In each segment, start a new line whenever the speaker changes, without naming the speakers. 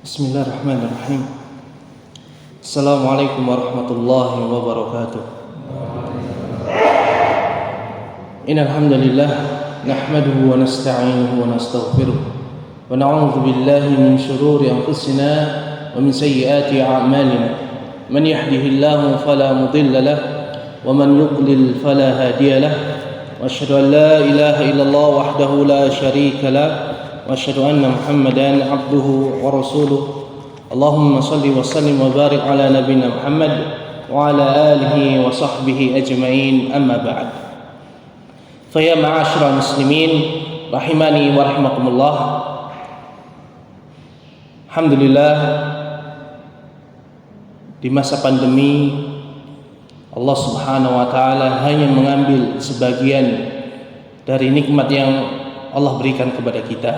Bismillahirrahmanirrahim. Assalamualaikum warahmatullahi wabarakatuh. Innal hamdalillah nahmaduhu wa nasta'inuhu wa nastaghfiruh wa na'udzu billahi min shururi anfusina wa min sayyiati a'malina. Man yahdihillahu fala mudilla lahu wa man yudlil fala hadiya lahu. Wa asyhadu an la ilaha illallah wahdahu la syarika lahu wa asyhadu anna Muhammadan abduhu wa rasuluh. Allahumma salli wa sallim wa barik ala nabiyyina Muhammad wa ala alihi wa sahbihi ajma'in, amma ba'd. Fa ya ma'asyiral muslimin rahimani wa rahimakumullah. Alhamdulillah, di masa pandemi Allah Subhanahu wa taala hanya mengambil sebagian dari nikmat yang Allah berikan kepada kita,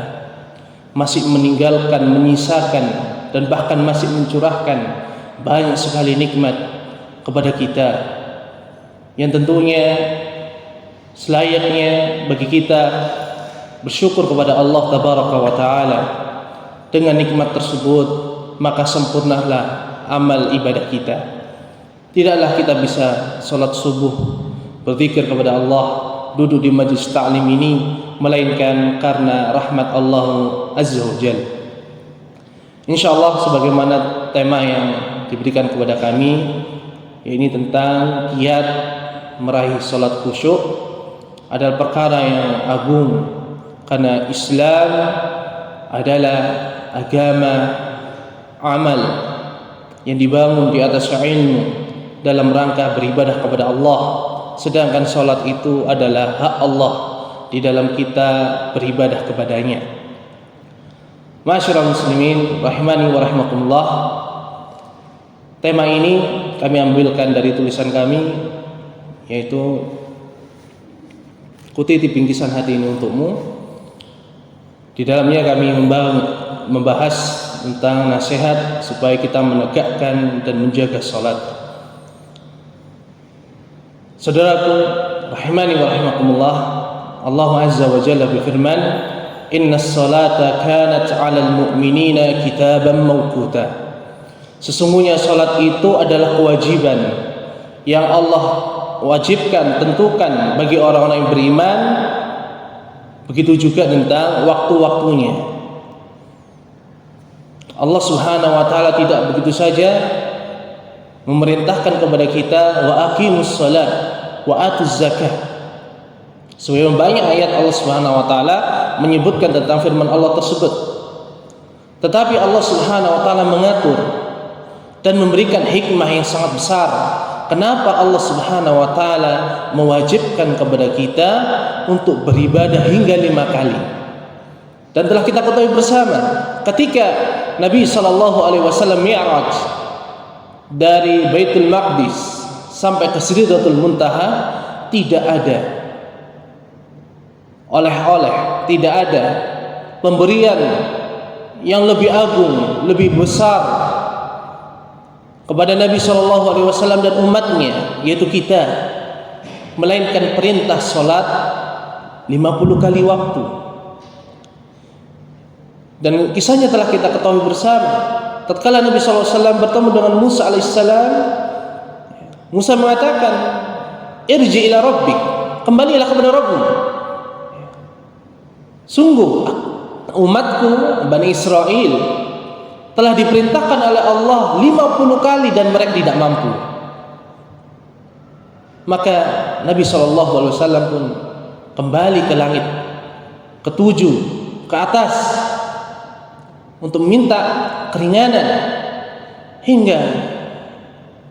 masih meninggalkan, menyisakan, dan bahkan masih mencurahkan banyak sekali nikmat kepada kita yang tentunya selayaknya bagi kita bersyukur kepada Allah Tabaraka wa Ta'ala. Dengan nikmat tersebut maka sempurnalah amal ibadah kita. Tidaklah kita bisa salat subuh, berzikir kepada Allah, duduk di majlis ta'lim ini melainkan karena rahmat Allah Azza wa Jalla. InsyaAllah sebagaimana tema yang diberikan kepada kami, ini tentang kiat meraih salat khusyuk, adalah perkara yang agung karena Islam adalah agama amal yang dibangun di atas ilmu dalam rangka beribadah kepada Allah, sedangkan salat itu adalah hak Allah di dalam kita beribadah kepadanya. Ma'asyiral muslimin rahimani wa rahimakumullah. Tema ini kami ambilkan dari tulisan kami, yaitu Kutitip Bingkisan Hati Ini Untukmu. Di dalamnya kami membahas tentang nasihat supaya kita menegakkan dan menjaga salat. Saudaraku rahimani wa rahimakumullah, Allah Azza wa Jalla berfirman, "Innas salata kanat 'alal mu'minina kitaban mawquta." Sesungguhnya salat itu adalah kewajiban yang Allah wajibkan, tentukan bagi orang-orang yang beriman. Begitu juga tentang waktu-waktunya. Allah Subhanahu wa taala tidak begitu saja memerintahkan kepada kita wa aqimus shalah wa atuz zakah. Sebenarnya banyak ayat Allah Subhanahu wa taala menyebutkan tentang firman Allah tersebut. Tetapi Allah Subhanahu wa taala mengatur dan memberikan hikmah yang sangat besar. Kenapa Allah Subhanahu wa taala mewajibkan kepada kita untuk beribadah hingga 5 kali? Dan telah kita ketahui bersama, ketika Nabi sallallahu alaihi wasallam mi'raj dari Baitul Maqdis sampai ke Sidratul Muntaha, tidak ada oleh-oleh, tidak ada pemberian yang lebih agung, lebih besar kepada Nabi SAW dan umatnya, yaitu kita, melainkan perintah salat 50 kali waktu. Dan kisahnya telah kita ketahui bersama. Tatkala Nabi SAW bertemu dengan Musa alaihissalam, Musa mengatakan, "Irji ila rabbik," kembalilah kepada Rabbmu. Sungguh umatku Bani Israel telah diperintahkan oleh Allah 50 kali dan mereka tidak mampu. Maka Nabi SAW pun kembali ke langit ke-7, ke atas, untuk minta keringanan, hingga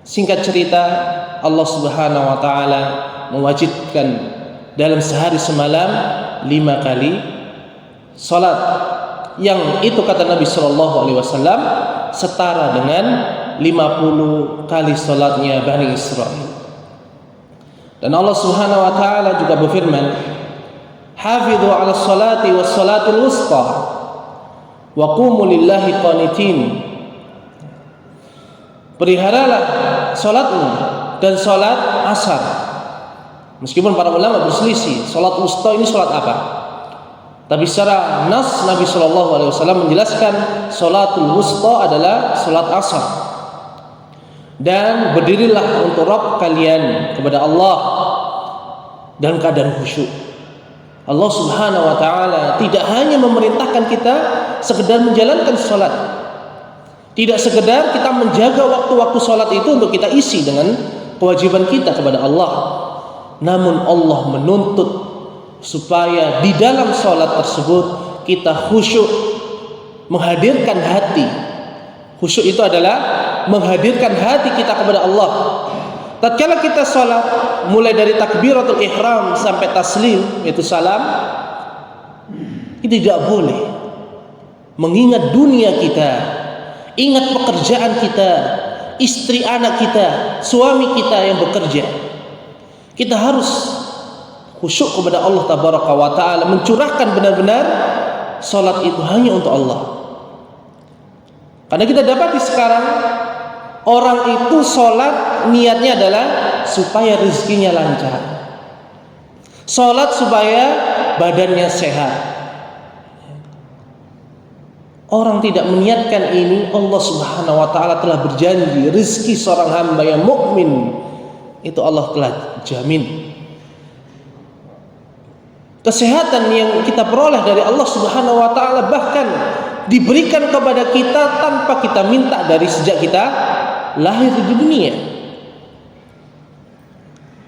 singkat cerita Allah Subhanahu wa taala mewajibkan dalam sehari semalam 5 kali salat, yang itu kata Nabi SAW setara dengan 50 kali salatnya Bani Israel. Dan Allah Subhanahu wa taala juga berfirman, "Hafidhu 'alas salati was salatil wusta wa qumu lillahi qanitin." Peliharalah salatmu dan salat asar. Meskipun para ulama berselisih, salat wusta ini salat apa? Tapi secara nas Nabi Shallallahu Alaihi Wasallam menjelaskan salatul wusta adalah salat asar. Dan berdirilah untuk Rabb kalian kepada Allah dalam keadaan khusyuk. Allah Subhanahu Wa Taala tidak hanya memerintahkan kita sekedar menjalankan salat, tidak sekedar kita menjaga waktu-waktu salat itu untuk kita isi dengan kewajiban kita kepada Allah, namun Allah menuntut supaya di dalam salat tersebut kita khusyuk, menghadirkan hati. Khusyuk itu adalah menghadirkan hati kita kepada Allah. Tatkala kita salat, mulai dari takbiratul ihram sampai taslim, yaitu salam, kita tidak boleh mengingat dunia kita, ingat pekerjaan kita, istri anak kita, suami kita yang bekerja. Kita harus khusyuk kepada Allah Tabaraka wa Ta'ala, mencurahkan benar-benar salat itu hanya untuk Allah. Karena kita dapati sekarang orang itu salat niatnya adalah supaya rezekinya lancar, salat supaya badannya sehat. Orang tidak meniatkan ini, Allah Subhanahu wa Ta'ala telah berjanji rezeki seorang hamba yang mukmin itu Allah telah jamin. Kesehatan yang kita peroleh dari Allah Subhanahu wa Ta'ala bahkan diberikan kepada kita tanpa kita minta dari sejak kita lahir di dunia.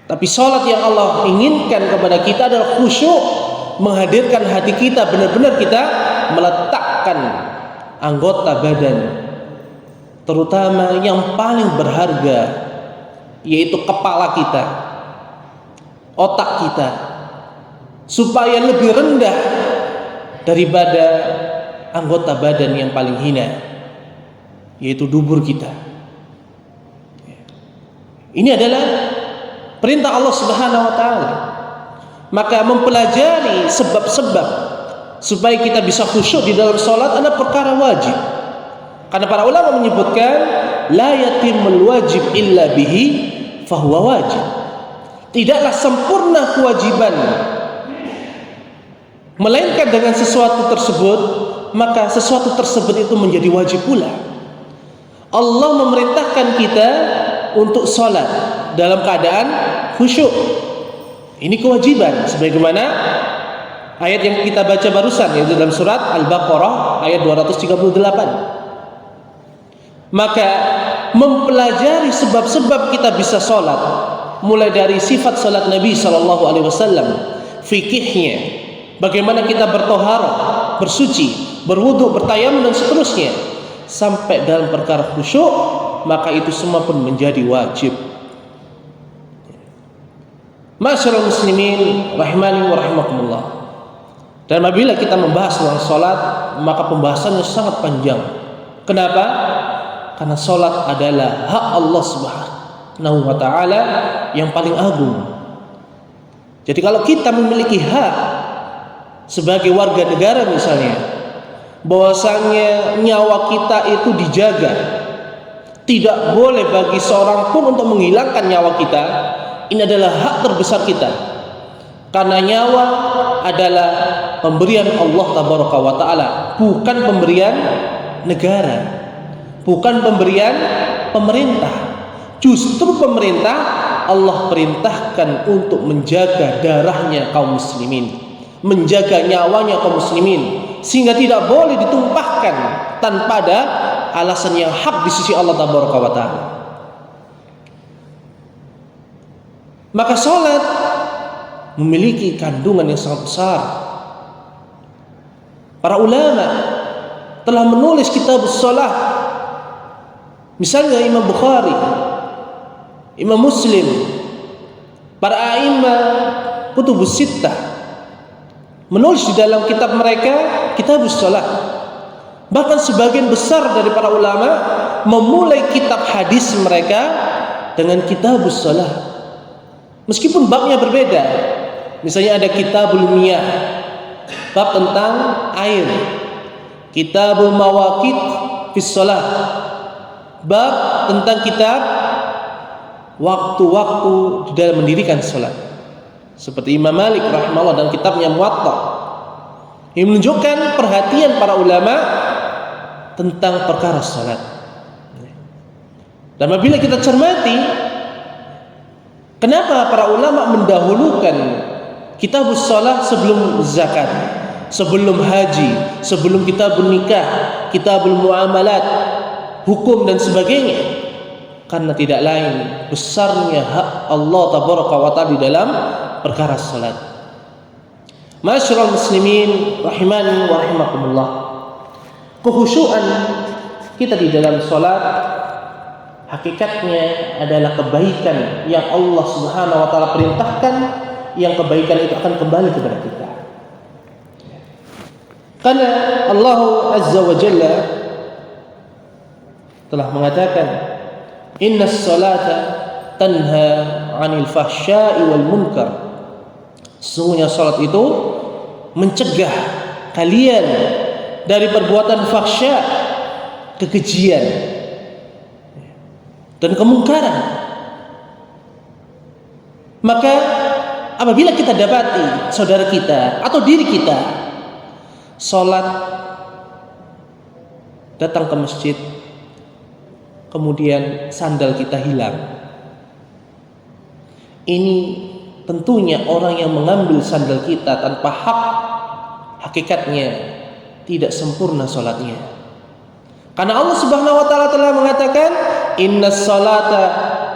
Tapi salat yang Allah inginkan kepada kita adalah khusyuk, menghadirkan hati kita, benar-benar kita meletakkan anggota badan, terutama yang paling berharga, yaitu kepala kita, otak kita, supaya lebih rendah daripada anggota badan yang paling hina, yaitu dubur kita. Ini adalah perintah Allah Subhanahu wa Ta'ala. Maka mempelajari sebab-sebab supaya kita bisa khusyuk di dalam salat adalah perkara wajib. Karena para ulama menyebutkan la yatimul wajib illa bihi fahuwa wajib. Tidaklah sempurna kewajiban melainkan dengan sesuatu tersebut, maka sesuatu tersebut itu menjadi wajib pula. Allah memerintahkan kita untuk salat dalam keadaan khusyuk. Ini kewajiban sebagaimana ayat yang kita baca barusan, yaitu dalam surat Al-Baqarah ayat 238. Maka mempelajari sebab-sebab kita bisa salat, mulai dari sifat salat Nabi sallallahu alaihi wasallam, fikihnya, bagaimana kita bertoharah, bersuci, berwudu, bertayamum dan seterusnya, sampai dalam perkara khusyuk, maka itu semua pun menjadi wajib. Ma'asyiral muslimin rahimani wa rahimakumullah. Dan apabila kita membahas tentang salat, maka pembahasannya sangat panjang. Kenapa? Karena salat adalah hak Allah Subhanahu wa Ta'ala yang paling agung. Jadi kalau kita memiliki hak sebagai warga negara misalnya, bahwasanya nyawa kita itu dijaga, tidak boleh bagi seorang pun untuk menghilangkan nyawa kita. Ini adalah hak terbesar kita, karena nyawa adalah pemberian Allah Tabaraka wa Ta'ala, bukan pemberian negara, bukan pemberian pemerintah. Justru pemerintah Allah perintahkan untuk menjaga darahnya kaum muslimin, menjaga nyawanya kaum muslimin, sehingga tidak boleh ditumpahkan tanpa ada alasan yang hak di sisi Allah Tabaraka wa Ta'ala. Maka salat memiliki kandungan yang sangat besar. Para ulama telah menulis kitab salat. Misalnya Imam Bukhari, Imam Muslim, para a'imah kutubus sittah menulis di dalam kitab mereka kitabus salat. Bahkan sebagian besar dari para ulama memulai kitab hadis mereka dengan kitabus salat. Meskipun babnya berbeda. Misalnya ada kitabul miyah, bab tentang air. Kitabul mawaqit fis shalah, bab tentang kitab waktu-waktu di dalam mendirikan salat. Seperti Imam Malik rahimahullah dalam kitabnya Muwatta. Ini menunjukkan perhatian para ulama tentang perkara salat. Dan apabila kita cermati, kenapa para ulama mendahulukan kitabus shalah sebelum zakat, sebelum haji, sebelum kitabun nikah, kitabul muamalat, hukum dan sebagainya? Karena tidak lain besarnya hak Allah tabaraka wa ta'ala di dalam perkara salat. Ma'asyiral muslimin rahimani wa rahimakumullah. Kekhusyuan kita di dalam salat hakikatnya adalah kebaikan yang Allah Subhanahu wa taala perintahkan, yang kebaikan itu akan kembali kepada kita. Karena Allah Azza wa Jalla telah mengatakan, innas salata tanha 'anil fahsya'i wal munkar. Sesungguhnya salat itu mencegah kalian dari perbuatan fahsya, kekejian dan kemungkaran. Maka apabila kita dapati saudara kita atau diri kita salat, datang ke masjid, kemudian sandal kita hilang, ini tentunya orang yang mengambil sandal kita tanpa hak, hakikatnya tidak sempurna salatnya. Karena Allah Subhanahu wa taala telah mengatakan, innas salata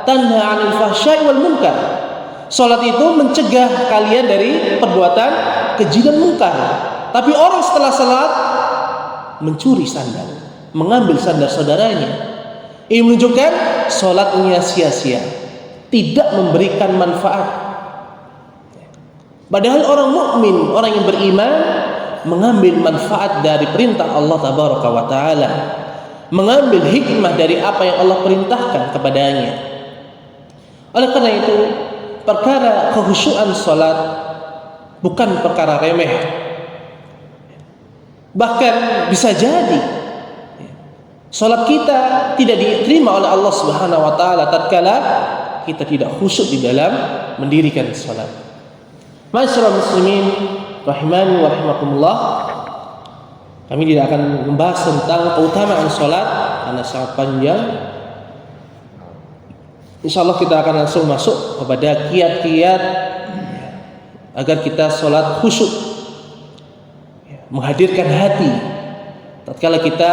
tanha 'anil fahsya'i wal munkar. Salat itu mencegah kalian dari perbuatan keji dan munkar. Tapi orang setelah salat mencuri sandal, mengambil sandal saudaranya. Ini menunjukkan salatnya sia-sia, tidak memberikan manfaat. Padahal orang mukmin, orang yang beriman, mengambil manfaat dari perintah Allah tabaraka wa taala, mengambil hikmah dari apa yang Allah perintahkan kepadanya. Oleh karena itu, perkara kekhusyuan salat bukan perkara remeh. Bahkan bisa jadi salat kita tidak diterima oleh Allah Subhanahu wa taala tatkala kita tidak khusyuk di dalam mendirikan salat. Ma'asyiral muslimin rahimani wa rahimakumullah. Kami tidak akan membahas tentang keutamaan salat karena sangat panjang. Insyaallah kita akan langsung masuk kepada kiat-kiat agar kita salat khusyuk, menghadirkan hati tatkala kita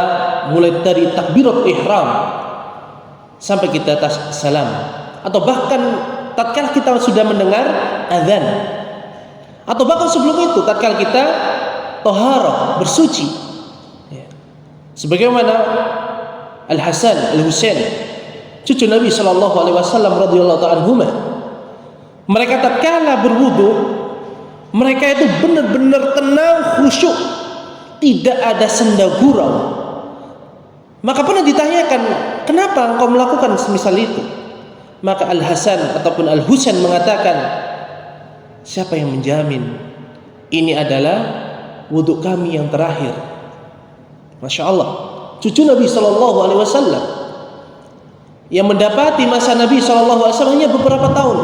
mulai dari takbiratul ihram sampai kita salam, atau bahkan tatkala kita sudah mendengar azan, atau bahkan sebelum itu tatkala kita taharah, bersuci. Sebagaimana Al-Hasan Al-Husain, cucu Nabi sallallahu alaihi wasallam radhiyallahu ta'ala anhuma, mereka tatkala berwudu, mereka itu benar-benar tenang, khusyuk, tidak ada senda gurau. Maka pernah ditanyakan, kenapa engkau melakukan semisal itu? Maka Al-Hasan ataupun Al-Husain mengatakan, siapa yang menjamin ini adalah wudhu kami yang terakhir? Masya Allah, cucu Nabi sallallahu alaihi wasallam yang mendapati masa Nabi sallallahu alaihi wasallam hanya beberapa tahun,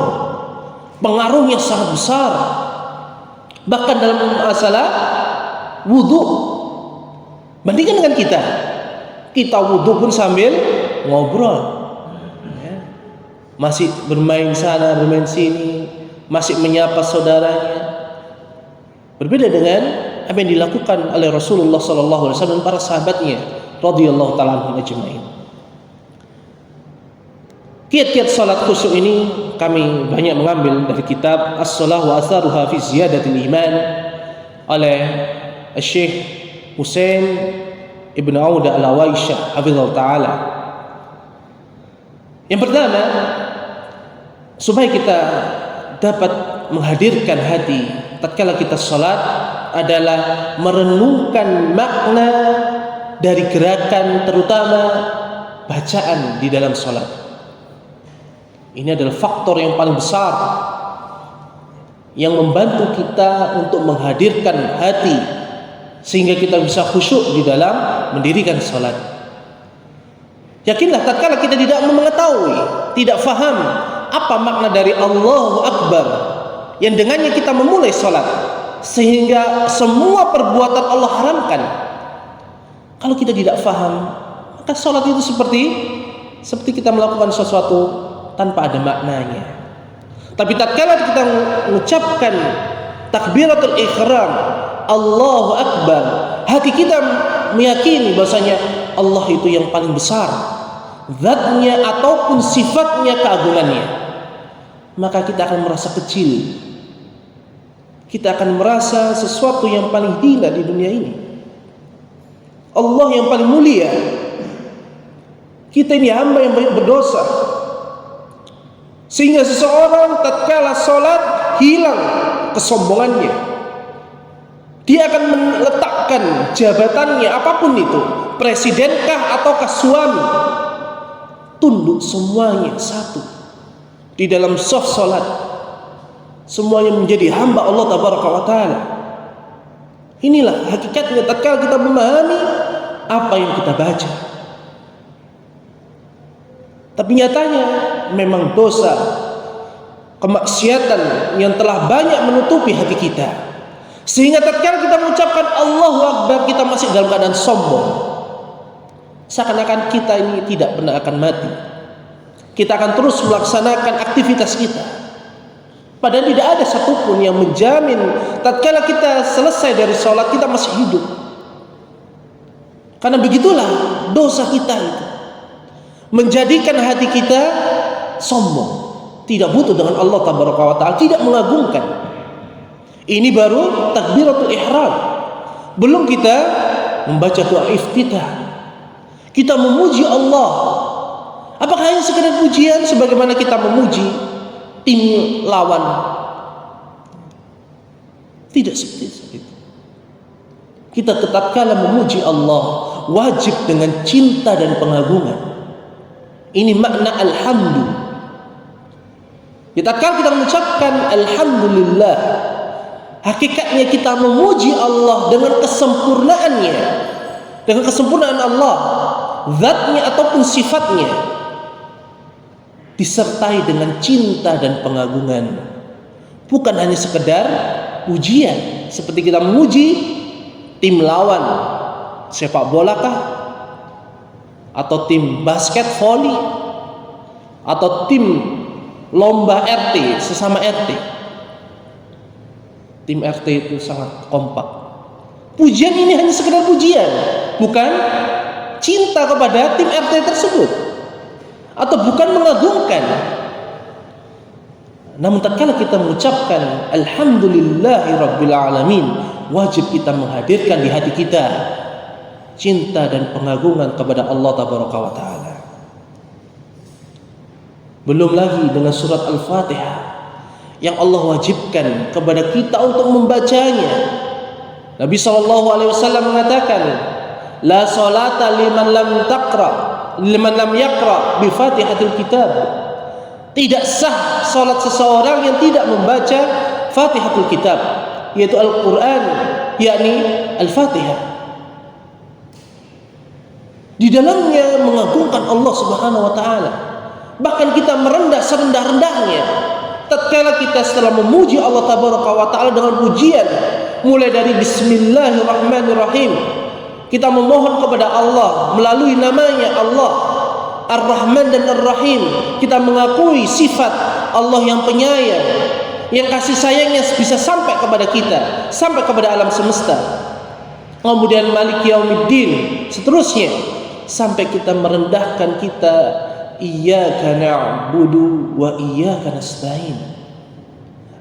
pengaruhnya sangat besar. Bahkan dalam masalah wudhu, bandingkan dengan kita wudhu pun sambil ngobrol, masih bermain sana bermain sini, masih menyapa saudaranya. Berbeda dengan apa yang dilakukan oleh Rasulullah sallallahu alaihi wasallam dan para sahabatnya radhiyallahu ta'ala anhum ajma'in. Kiat-kiat salat khusyuk ini kami banyak mengambil dari kitab As-Shalah wa Atharuha fi Ziyadatil Iman oleh Syekh Husain Ibn Auda Al-Awaisyah hafizahullah ta'ala. Yang pertama, supaya kita dapat menghadirkan hati tatkala kita salat adalah merenungkan makna dari gerakan, terutama bacaan di dalam salat. Ini adalah faktor yang paling besar yang membantu kita untuk menghadirkan hati sehingga kita bisa khusyuk di dalam mendirikan salat. Yakinlah tatkala kita tidak mengetahui, tidak faham apa makna dari Allahu Akbar yang dengannya kita memulai salat, sehingga semua perbuatan Allah haramkan. Kalau kita tidak faham, maka sholat itu seperti kita melakukan sesuatu tanpa ada maknanya. Tapi tatkala kita mengucapkan takbiratul ihram, Allahu Akbar, hati kita meyakini bahwasanya Allah itu yang paling besar, zatnya ataupun sifatnya, keagungannya, maka kita akan merasa kecil. Kita akan merasa sesuatu yang paling hina di dunia ini. Allah yang paling mulia, kita ini hamba yang banyak berdosa. Sehingga seseorang tatkala salat hilang kesombongannya. Dia akan meletakkan jabatannya apapun itu, presidenkah ataukah suami, tunduk semuanya satu di dalam saf salat. Semuanya menjadi hamba Allah tabaraka wa taala. Inilah hakikatnya tatkala kita memahami apa yang kita baca. Tapi nyatanya memang dosa, kemaksiatan yang telah banyak menutupi hati kita, sehingga tatkala kita mengucapkan Allahu Akbar, kita masih dalam keadaan sombong, seakan-akan kita ini tidak pernah akan mati. Kita akan terus melaksanakan aktivitas kita, padahal tidak ada satupun yang menjamin tatkala kita selesai dari sholat kita masih hidup. Karena begitulah dosa kita itu menjadikan hati kita sombong, tidak butuh dengan Allah tabaraka wa taala, tidak mengagungkan. Ini baru takbiratul ihram. Belum kita membaca doa iftitah, kita memuji Allah. Apakah hanya sekedar pujian sebagaimana kita memuji tim lawan? Tidak seperti itu. Kita tatkala memuji Allah wajib dengan cinta dan pengagungan. Ini makna alhamdu. Tatkala kita mengucapkan alhamdulillah, hakikatnya kita memuji Allah dengan kesempurnaannya, dengan kesempurnaan Allah, zatnya ataupun sifatnya, disertai dengan cinta dan pengagungan. Bukan hanya sekedar pujian seperti kita memuji tim lawan sepak bola kah, atau tim basket volley, atau tim lomba RT sesama RT. Tim RT itu sangat kompak. Pujian ini hanya sekedar pujian, bukan cinta kepada tim RT tersebut, atau bukan mengagungkan. Namun tatkala kita mengucapkan alhamdulillahi rabbil alamin, wajib kita menghadirkan di hati kita cinta dan pengagungan kepada Allah tabaraka wa taala. Belum lagi dengan surat Al-Fatihah yang Allah wajibkan kepada kita untuk membacanya. Nabi SAW mengatakan, la salata liman lam yaqra bi Fatihatil Kitab. Tidak sah salat seseorang yang tidak membaca Fatihatul Kitab, yaitu Al-Quran, yakni Al-Fatihah. Di dalamnya mengagungkan Allah Subhanahu wa taala. Bahkan kita merendah serendah-rendahnya tatkala kita setelah memuji Allah tabaraka wa taala dengan pujian, mulai dari bismillahirrahmanirrahim, kita memohon kepada Allah melalui namanya Allah Ar-Rahman dan Ar-Rahim. Kita mengakui sifat Allah yang penyayang, yang kasih sayangnya bisa sampai kepada kita, sampai kepada alam semesta. Kemudian Malik Yaumiddin, seterusnya, sampai kita merendahkan kita, iyyaka na'budu wa iyyaka nasta'in.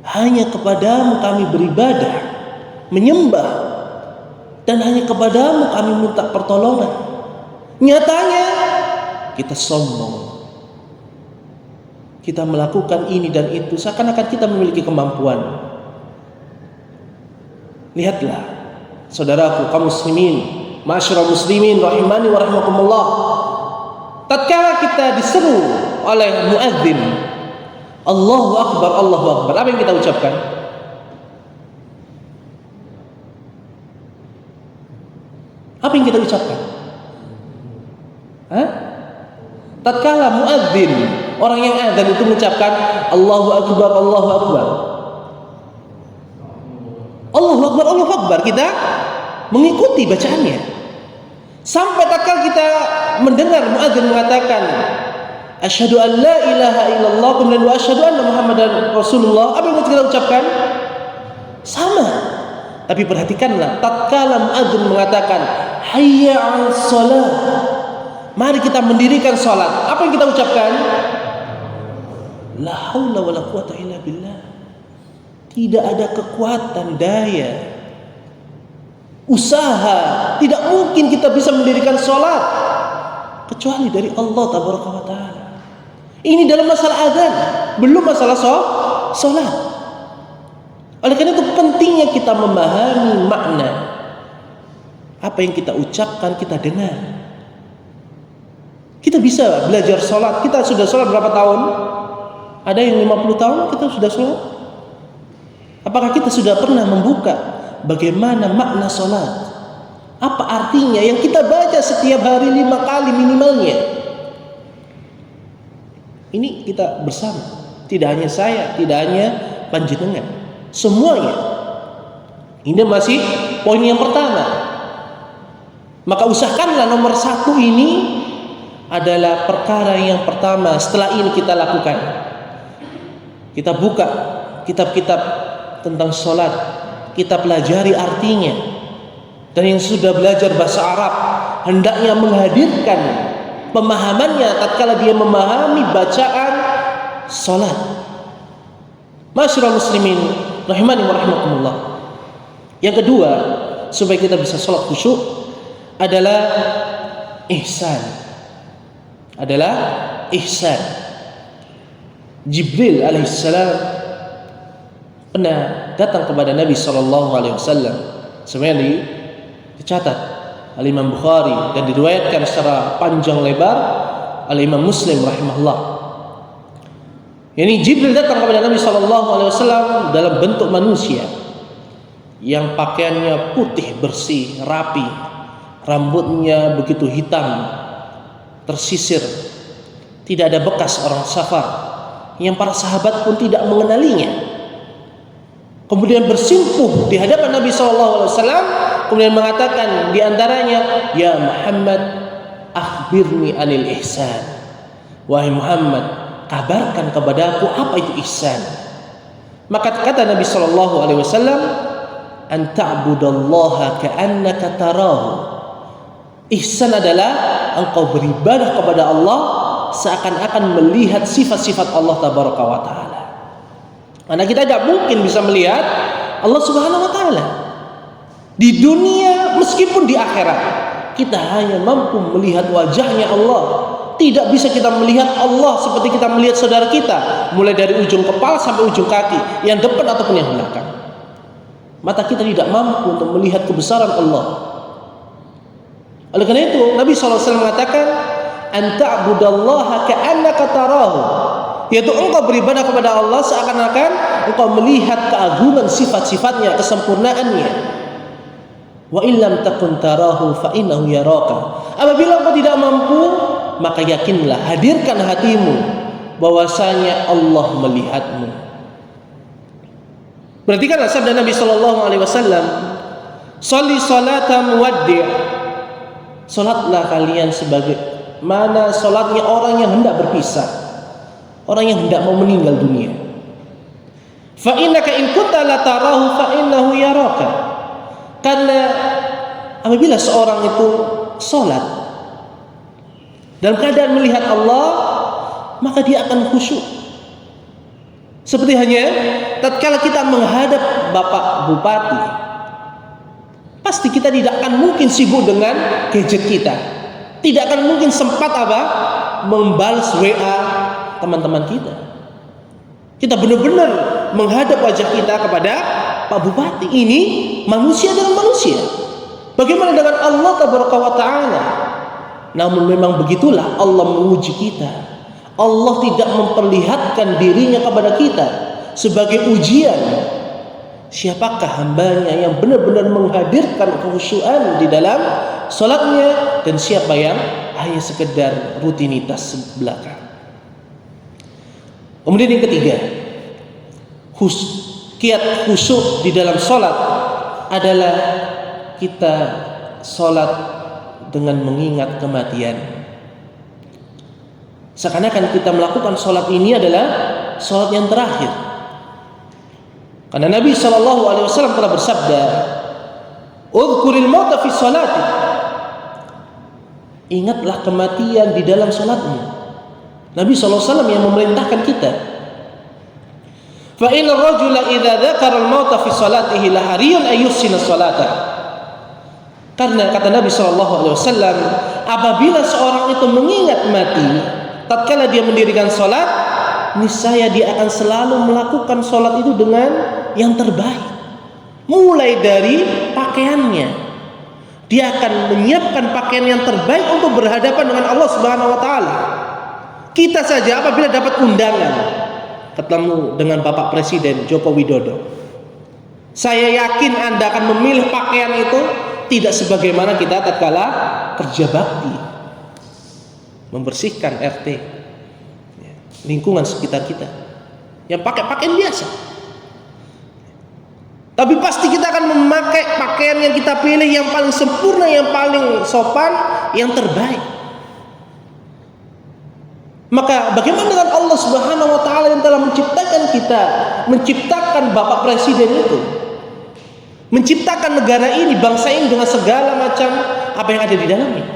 Hanya kepadamu kami beribadah, menyembah, dan hanya kepadamu kami minta pertolongan. Nyatanya kita sombong. Kita melakukan ini dan itu seakan-akan kita memiliki kemampuan. Lihatlah saudaraku kaum muslimin, ma'asyiral muslimin rahimani wa rahimakumullah. Tatkala kita diseru oleh muadzin, Allahu Akbar, Allahu Akbar, apa yang kita ucapkan? Apa yang kita ucapkan? Tatkala muadzin, orang yang adzan itu mengucapkan Allahu Akbar, Allahu Akbar, Allahu Allahu Akbar, kita mengikuti bacaannya. Sampai tatkala kita mendengar muadzin mengatakan asyhadu an la ilaha illallah kemudian wa asyhadu anna muhammadan rasulullah, apa yang kita ucapkan? Sama. Tapi perhatikanlah, tatkala muadzin mengatakan hayya 'alas shalah, mari kita mendirikan salat, apa yang kita ucapkan? La haula wala quwata illa billah. Tidak ada kekuatan, daya, usaha, tidak mungkin kita bisa mendirikan salat kecuali dari Allah tabaraka wa taala. Ini dalam masalah azan, belum masalah salat. Oleh karena itu pentingnya kita memahami makna apa yang kita ucapkan, kita dengar. Kita bisa belajar salat. Kita sudah salat berapa tahun? Ada yang 50 tahun kita sudah salat. Apakah kita sudah pernah membuka bagaimana makna salat? Apa artinya yang kita baca setiap hari 5 kali minimalnya? Ini kita bersama. Tidak hanya saya, tidak hanya panjenengan, semuanya. Ini masih poin yang pertama. Maka usahakanlah nomor 1 ini adalah perkara yang pertama setelah ini kita lakukan. Kita buka kitab-kitab tentang salat, kita pelajari artinya. Dan yang sudah belajar bahasa Arab hendaknya menghadirkan pemahamannya tatkala dia memahami bacaan salat. Masyarul muslimin rahimani wa rahimakumullah. Yang kedua, supaya kita bisa salat khusyuk adalah ihsan. Jibril alaihissalam pernah datang kepada Nabi sallallahu alaihi wasallam. Sebenarnya dicatat oleh Imam Bukhari dan diriwayatkan secara panjang lebar oleh Imam Muslim rahimahullah. Ini Jibril datang kepada Nabi sallallahu alaihi wasallam dalam bentuk manusia yang pakaiannya putih bersih, rapi, rambutnya begitu hitam, tersisir, tidak ada bekas orang safar, yang para sahabat pun tidak mengenalinya. Kemudian bersimpuh di hadapan Nabi SAW, kemudian mengatakan di antaranya, ya Muhammad, akhbirni anil ihsan. Wahai Muhammad, kabarkan kepadaku apa itu ihsan. Maka kata Nabi SAW, an ta'budallaha ka'annaka tarahu. Ihsan adalah engkau beribadah kepada Allah seakan-akan melihat sifat-sifat Allah tabaraka wa taala. Karena kita tidak mungkin bisa melihat Allah subhanahu wa taala di dunia meskipun di akhirat. Kita hanya mampu melihat wajahnya Allah. Tidak bisa kita melihat Allah seperti kita melihat saudara kita, mulai dari ujung kepala sampai ujung kaki, yang depan ataupun yang belakang. Mata kita tidak mampu untuk melihat kebesaran Allah. Oleh karena itu Nabi SAW mengatakan an ta'budallaha ka'annaka tarahu, yaitu engkau beribadah kepada Allah seakan-akan engkau melihat keagungan sifat-sifatnya, kesempurnaannya. Wa illam takun tarahu fa innahu yaraka. Apabila engkau tidak mampu, maka yakinlah, hadirkan hatimu bahwasanya Allah melihatmu. Perhatikanlah sabda Nabi sallallahu alaihi wasallam, "Shalli salata muwaddi'." Salatlah kalian sebagai mana salatnya orang yang hendak berpisah, orang yang hendak mau meninggal dunia. Fa innaka in kunta la tarahu fa innahu yaraka. Karena apabila seorang itu salat dalam keadaan melihat Allah, maka dia akan khusyuk. Seperti hanya tatkala kita menghadap Bapak Bupati, pasti kita tidak akan mungkin sibuk dengan gadget kita. Tidak akan mungkin sempat membalas WA teman-teman kita. Kita benar-benar menghadap wajah kita kepada Pak Bupati. Ini manusia dengan manusia. Bagaimana dengan Allah tabaraka wa ta'ala? Namun memang begitulah Allah menguji kita. Allah tidak memperlihatkan dirinya kepada kita sebagai ujian. Siapakah hambanya yang benar-benar menghadirkan kekhusyuan di dalam salatnya, dan siapa yang hanya sekedar rutinitas belaka. Kemudian yang ketiga, kiat khusyuk di dalam salat adalah kita sholat dengan mengingat kematian. Seakan-akan kita melakukan sholat ini adalah sholat yang terakhir. Karena Nabi SAW telah bersabda, "Udhkuril mauta fi sholati." Ingatlah kematian di dalam sholatmu. Nabi SAW yang memerintahkan kita. Fa inna rajula idza dzakara al-mauta fi sholatihi la hariyun ayyusina sholata. Karena kata Nabi SAW, apabila seorang itu mengingat mati tatkala dia mendirikan sholat, niscaya dia akan selalu melakukan sholat itu dengan yang terbaik. Mulai dari pakaiannya, dia akan menyiapkan pakaian yang terbaik untuk berhadapan dengan Allah Subhanahu wa taala. Kita saja apabila dapat undangan ketemu dengan Bapak Presiden Joko Widodo, saya yakin Anda akan memilih pakaian itu tidak sebagaimana kita tatkala kerja bakti, membersihkan RT, lingkungan sekitar kita, yang pakai pakaian biasa. Tapi pasti kita akan memakai pakaian yang kita pilih yang paling sempurna, yang paling sopan, yang terbaik. Maka bagaimana dengan Allah Subhanahu wa taala yang telah menciptakan kita, menciptakan Bapak Presiden itu, menciptakan negara ini, bangsa ini dengan segala macam apa yang ada di dalamnya.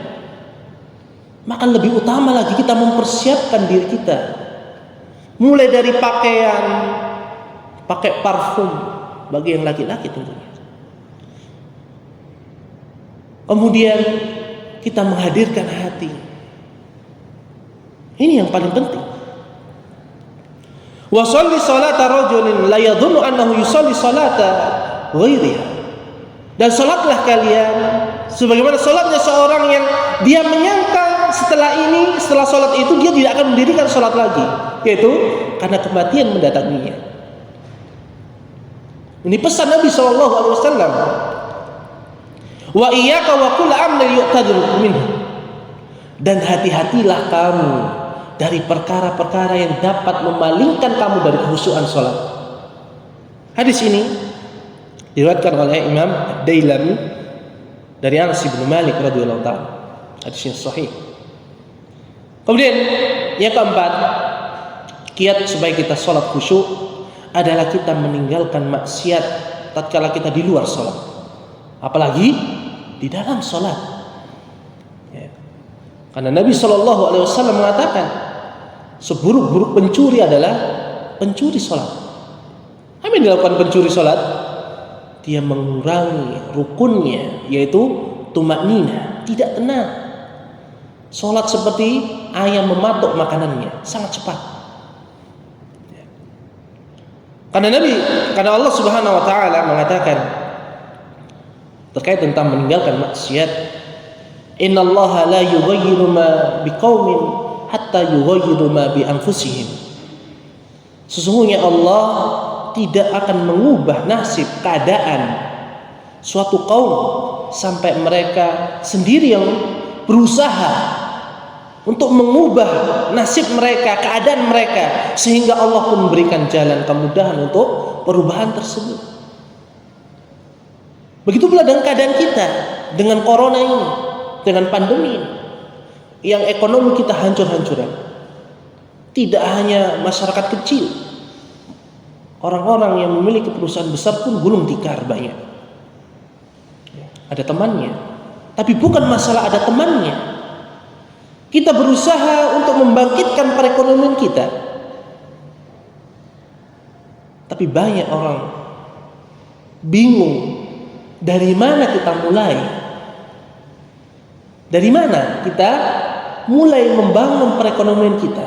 Maka lebih utama lagi kita mempersiapkan diri kita, mulai dari pakaian, pakai parfum bagi yang laki-laki tentunya. Kemudian kita menghadirkan hati. Ini yang paling penting. Wa sholli salata rajulin la yadhunnu annahu yusalli salata ghairiha. Dan salatlah kalian sebagaimana salatnya seorang yang dia menyangka setelah salat itu dia tidak akan mendirikan salat lagi, yaitu karena kematian mendatanginya. Ini pesan Nabi SAW. Wa iyyaka wa kull amrin yu'tadhiru minhu. Dan hati-hatilah kamu dari perkara-perkara yang dapat memalingkan kamu dari khusyuan salat. Hadis ini diriwayatkan oleh Imam Ad-Dailami dari Anas bin Malik radhiyallahu ta'ala. Hadisnya sahih. Kemudian yang keempat, kiat supaya kita salat khusyuk adalah kita meninggalkan maksiat tatkala kita di luar salat, apalagi di dalam salat. Ya. Karena Nabi SAW mengatakan, seburuk-buruk pencuri adalah pencuri salat. Apa yang dilakukan pencuri salat? Dia mengurangi rukunnya, yaitu tumakninah, tidak tenang. Salat seperti ayam mematuk makanannya, sangat cepat. Karena Allah Subhanahu wa taala mengatakan terkait tentang meninggalkan maksiat, innallaha la yughayyiru ma biqaumin hatta yughayyiru ma bi anfusihim. Sesungguhnya Allah tidak akan mengubah nasib keadaan suatu kaum sampai mereka sendiri yang berusaha untuk mengubah nasib mereka, keadaan mereka, sehingga Allah pun memberikan jalan kemudahan untuk perubahan tersebut. Begitu pula dengan keadaan kita, dengan corona ini, dengan pandemi ini, yang ekonomi kita hancur-hancuran. Tidak hanya masyarakat kecil, orang-orang yang memiliki perusahaan besar pun gulung tikar banyak. Ada temannya, tapi bukan masalah ada temannya. Kita berusaha untuk membangkitkan perekonomian kita, tapi banyak orang bingung dari mana kita mulai. Dari mana kita mulai membangun perekonomian kita?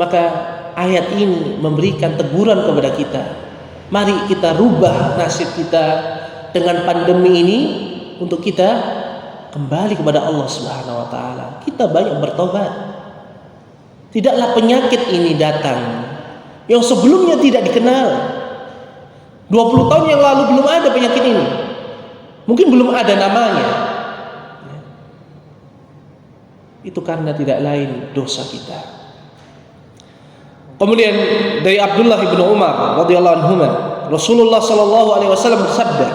Maka ayat ini memberikan teguran kepada kita. Mari kita rubah nasib kita dengan pandemi ini untuk kita kembali kepada Allah Subhanahu wa taala. Kita banyak bertobat. Tidaklah penyakit ini datang yang sebelumnya tidak dikenal. 20 tahun yang lalu belum ada penyakit ini. Mungkin belum ada namanya. Itu karena tidak lain dosa kita. Kemudian dari Abdullah bin Umar radhiyallahu anhu, Rasulullah sallallahu alaihi wasallam bersabda,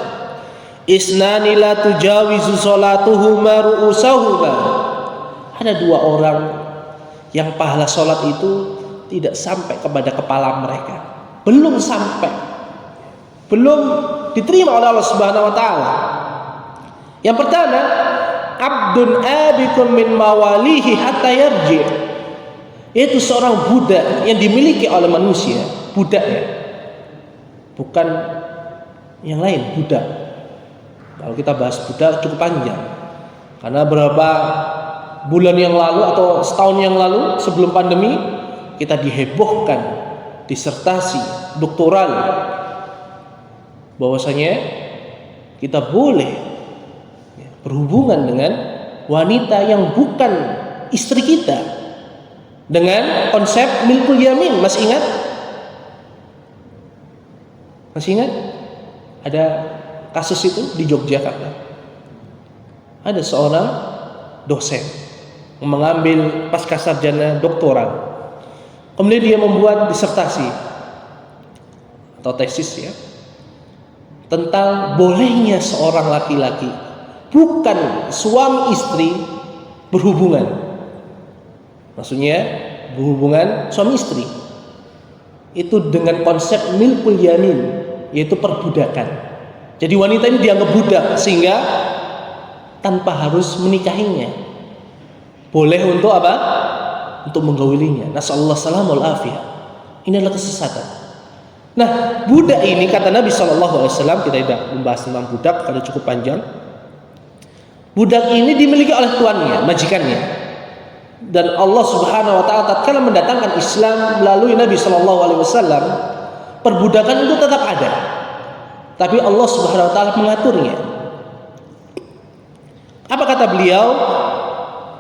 "Isnani la tujawizu salatuhuma ru'usahuma." Ada dua orang yang pahala salat itu tidak sampai kepada kepala mereka. Belum sampai. Belum diterima oleh Allah Subhanahu wa taala. Yang pertama, abdun abikun min mawalihi hatta yarji'. Itu seorang budak yang dimiliki oleh manusia, budak ya. Bukan yang lain, budak. Kalau kita bahas budak cukup panjang. Karena berapa bulan yang lalu atau setahun yang lalu sebelum pandemi kita dihebohkan disertasi doktoral bahwasanya kita boleh berhubungan dengan wanita yang bukan istri kita dengan konsep milkul yamin. Masih ingat? Masih ingat? Ada kasus itu di Yogyakarta. Ada seorang dosen mengambil pascasarjana doktoral. Kemudian dia membuat disertasi atau tesis ya tentang bolehnya seorang laki-laki bukan suami istri berhubungan. Maksudnya berhubungan suami istri itu dengan konsep milkul yamin, yaitu perbudakan. Jadi wanita ini dianggap budak sehingga tanpa harus menikahinya. Boleh untuk apa? Untuk menggaulinya. Nasallallahu salamul afiyah. Ini adalah kesesatan. Nah, budak ini kata Nabi SAW, kita tidak membahas tentang budak karena cukup panjang. Budak ini dimiliki oleh tuannya, majikannya. Dan Allah Subhanahu wa taala tatkala mendatangkan Islam melalui Nabi SAW, perbudakan itu tetap ada. Tapi Allah Subhanahu wa taala mengaturnya. Apa kata beliau?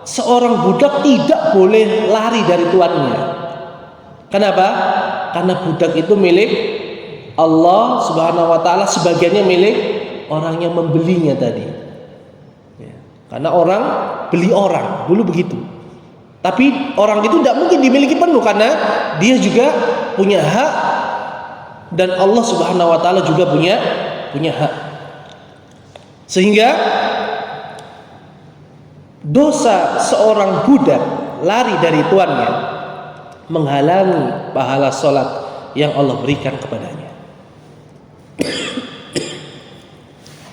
Seorang budak tidak boleh lari dari tuannya. Kenapa? Karena budak itu milik Allah Subhanahu wa taala, sebagiannya milik orang yang membelinya tadi. Ya. Karena orang beli orang, dulu begitu. Tapi orang itu tidak mungkin dimiliki penuh karena dia juga punya hak dan Allah Subhanahu wa taala juga punya hak. Sehingga dosa seorang budak lari dari tuannya menghalangi pahala sholat yang Allah berikan kepadanya.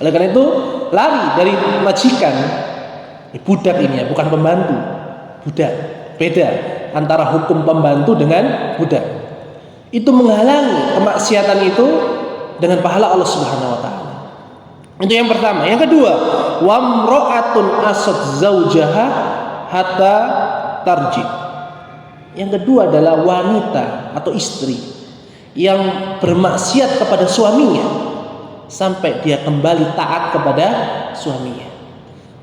Oleh karena itu lari dari majikan budak ini ya, bukan pembantu, budak. Beda antara hukum pembantu dengan budak. Itu menghalangi kemaksiatan itu dengan pahala Allah Subhanahu wa taala. Itu yang pertama. Yang kedua, wamra'atun asad zaujaha hatta tarji. Yang kedua adalah wanita atau istri yang bermaksiat kepada suaminya sampai dia kembali taat kepada suaminya.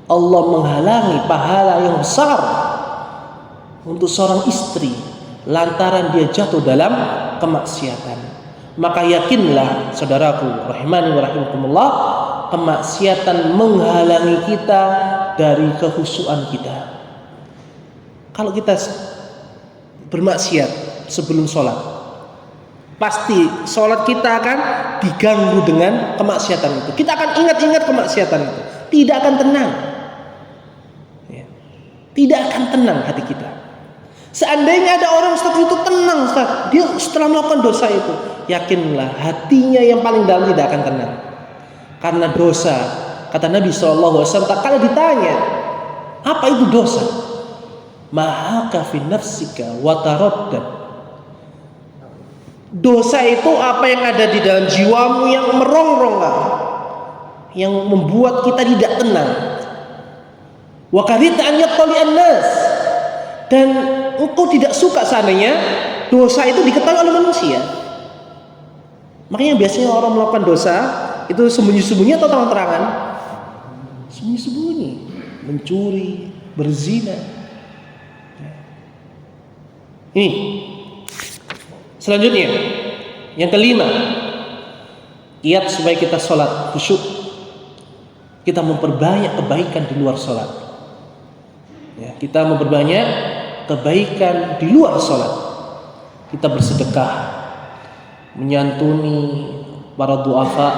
Allah menghalangi pahala yang besar untuk seorang istri lantaran dia jatuh dalam kemaksiatan. Maka yakinlah saudaraku rahimani wa rahimakumullah, kemaksiatan menghalangi kita dari kekhusyuan kita. Kalau kita bermaksiat sebelum sholat, pasti sholat kita akan diganggu dengan kemaksiatan itu. Kita akan ingat-ingat kemaksiatan itu, tidak akan tenang ya. Tidak akan tenang hati kita. Seandainya ada orang Ustaz itu tenang Ustaz, dia setelah melakukan dosa itu, yakinlah hatinya yang paling dalam tidak akan tenang. Karena dosa, kata Nabi SAW, tak kala ditanya apa itu dosa, mahaka fi nafsika wa taraddad. Dosa itu apa yang ada di dalam jiwamu yang merongrong, yang membuat kita tidak tenang. Wa karita an yattali an-nas, dan engkau tidak suka seandainya dosa itu diketahui oleh manusia. Makanya biasanya orang melakukan dosa itu sembunyi-sembunyi atau terang-terangan? Sembunyi-sembunyi, mencuri, berzina. Ini selanjutnya, yang kelima, kiat supaya kita sholat khusyuk, kita memperbanyak kebaikan di luar sholat. Ya, kita memperbanyak kebaikan di luar sholat. Kita bersedekah, menyantuni para duafa,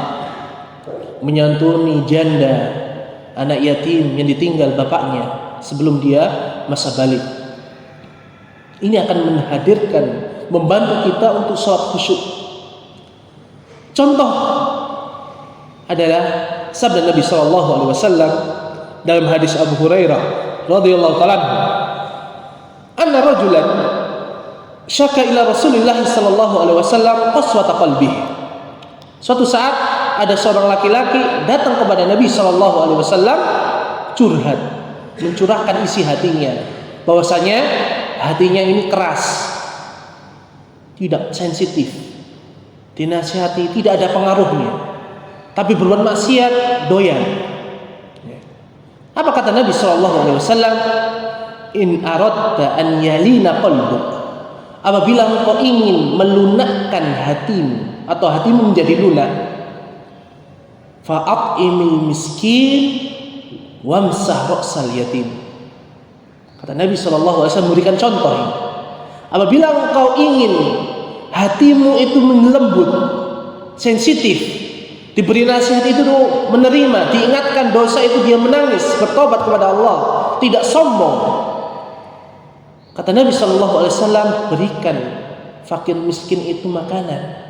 menyantuni janda, anak yatim yang ditinggal bapaknya sebelum dia masa balik. Ini akan menghadirkan, membantu kita untuk sholat khusyuk. Contoh adalah sabda Nabi SAW dalam hadis Abu Hurairah radhiyallahu ta'ala anhu, anna rajulan syaka ila Rasulillah sallallahu alaihi wasallam qaswata qalbihi. Suatu saat ada seorang laki-laki datang kepada Nabi sallallahu alaihi wasallam curhat, mencurahkan isi hatinya, bahwasanya hatinya ini keras, tidak sensitif, dinasihati tidak ada pengaruhnya, tapi berbuat maksiat doyan. Apa kata Nabi sallallahu alaihi wasallam? In aradta an yalina qalbuk, apabila engkau ingin melunakkan hatimu atau hatimu menjadi lunak, fa'at'imil miskin wamsah ra'sal yatim. Kata Nabi sallallahu alaihi wasallam memberikan contoh ini. Apabila engkau ingin hatimu itu lembut, sensitif, diberi nasihat itu menerima, diingatkan dosa itu dia menangis, bertobat kepada Allah, tidak sombong. Kata Nabi sallallahu alaihi wasallam, berikan fakir miskin itu makanan.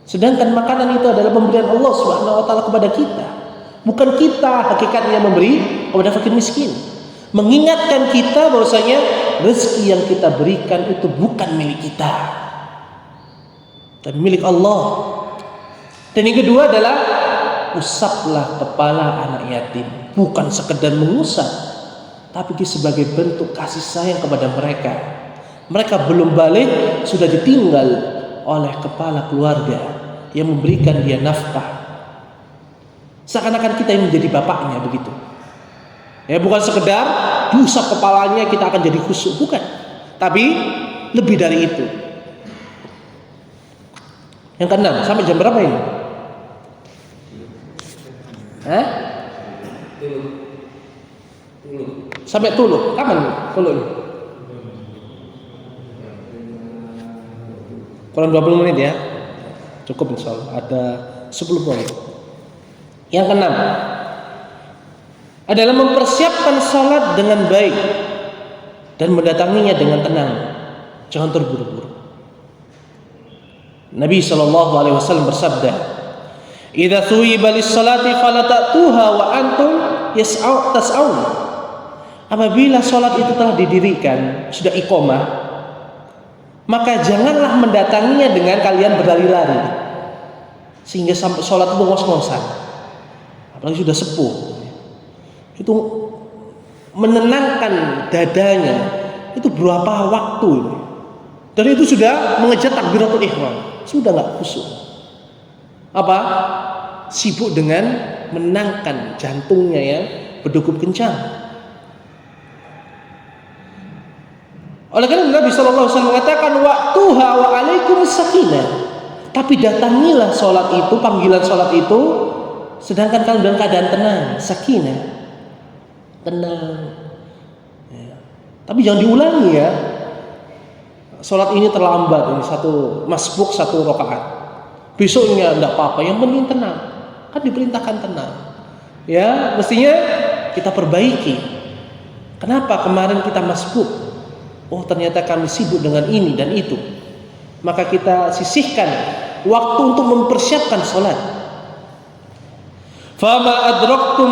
Sedangkan makanan itu adalah pemberian Allah Subhanahu wa taala kepada kita. Bukan kita hakikatnya memberi kepada fakir miskin. Mengingatkan kita bahwasanya rezeki yang kita berikan itu bukan milik kita, tapi milik Allah. Dan yang kedua adalah usaplah kepala anak yatim, bukan sekedar mengusap, tapi sebagai bentuk kasih sayang kepada mereka. Mereka belum balik sudah ditinggal oleh kepala keluarga yang memberikan dia nafkah. Seakan-akan kita yang menjadi bapaknya begitu. Ya, bukan sekedar diusap kepalanya kita akan jadi khusyuk, bukan. Tapi lebih dari itu. Yang keenam, sampai jam berapa ini? Sampai tuluh. Kapan tuluh? Kurang 20 menit ya. Cukup insyaallah. Ada 10 poin. Yang keenam adalah mempersiapkan salat dengan baik dan mendatanginya dengan tenang. Jangan terburu-buru. Nabi SAW bersabda, "Idza thuyiba lis-salati fala ta'tuha wa antum tas'aun." Apabila salat itu telah didirikan, sudah iqamah, maka janganlah mendatanginya dengan kalian berlari-lari sehingga sampai salat itu ngos-ngosan. Apalagi sudah sepuh. Itu menenangkan dadanya itu berapa waktu ini. Dan itu sudah mengejar takbiratul ihram, sudah enggak khusyuk. Apa? Sibuk dengan menenangkan jantungnya yang berdegup kencang. Oleh karena Nabi sallallahu alaihi wasallam mengatakan waqtuha wa alaikumus sakinah. Tapi datangilah salat itu, panggilan salat itu sedangkan kamu dalam keadaan tenang, sakinah. Tenang. Ya. Tapi jangan diulangi ya. Salat ini terlambat, ini satu masbuk, satu rakaat. Besoknya enggak apa-apa, yang penting tenang. Kan diperintahkan tenang. Ya, mestinya kita perbaiki. Kenapa kemarin kita masbuk? Oh, ternyata kami sibuk dengan ini dan itu. Maka kita sisihkan waktu untuk mempersiapkan salat. Fama adraktum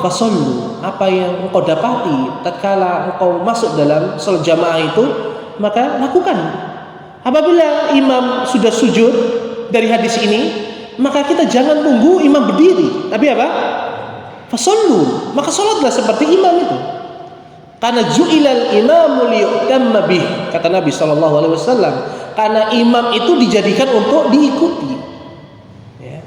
fasallu. Apa yang engkau dapati tatkala engkau masuk dalam salat jamaah itu, maka lakukan. Apabila imam sudah sujud dari hadis ini, maka kita jangan tunggu imam berdiri, tapi apa? Fasallu. Maka salatlah seperti imam itu. Karena ju'ilal imamu liyu'tamma bih, kata Nabi sallallahu alaihi wasallam. Karena imam itu dijadikan untuk diikuti. Ya.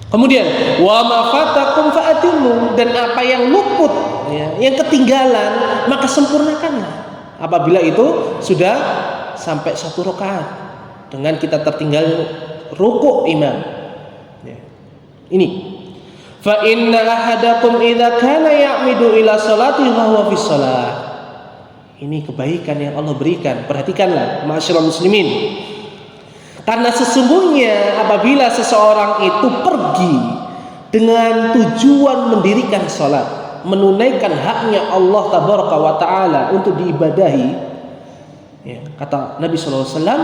Kemudian wa ma fatakum fa'atimu, dan apa yang luput, ya, yang ketinggalan, maka sempurnakanlah. Apabila itu sudah sampai satu rakaat dengan kita tertinggal rukuk imam. Ya. Ini. Fa inna ahadakum idza kana ya'midu ila salati wa huwa fi shalah. Ini kebaikan yang Allah berikan. Perhatikanlah, ma'asyiral muslimin. Karena sesungguhnya apabila seseorang itu pergi dengan tujuan mendirikan salat, menunaikan haknya Allah tabaraka wa taala untuk diibadahi, ya, kata Nabi sallallahu alaihi wasallam,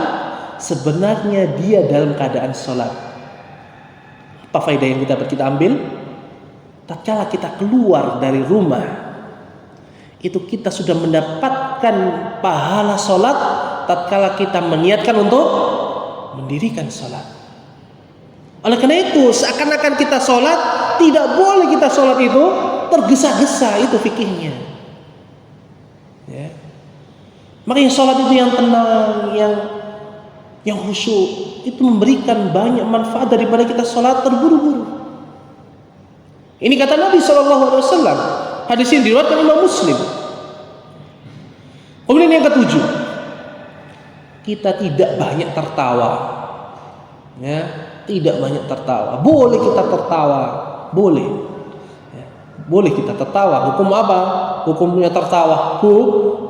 sebenarnya dia dalam keadaan salat. Apa faedah yang kita ambil? Tatkala kita keluar dari rumah, itu kita sudah mendapatkan pahala salat tatkala kita meniatkan untuk mendirikan salat. Oleh karena itu, seakan-akan kita salat, tidak boleh kita salat itu tergesa-gesa, itu fikihnya. Ya. Makanya salat itu yang tenang, yang khusyuk, itu memberikan banyak manfaat daripada kita salat terburu-buru. Ini kata Nabi SAW. Hadis ini diriwayatkan Imam Muslim. Kemudian yang ketujuh, kita tidak banyak tertawa. Ya, tidak banyak tertawa. Boleh kita tertawa, boleh. Ya, boleh kita tertawa. Hukum apa? Hukumnya tertawa.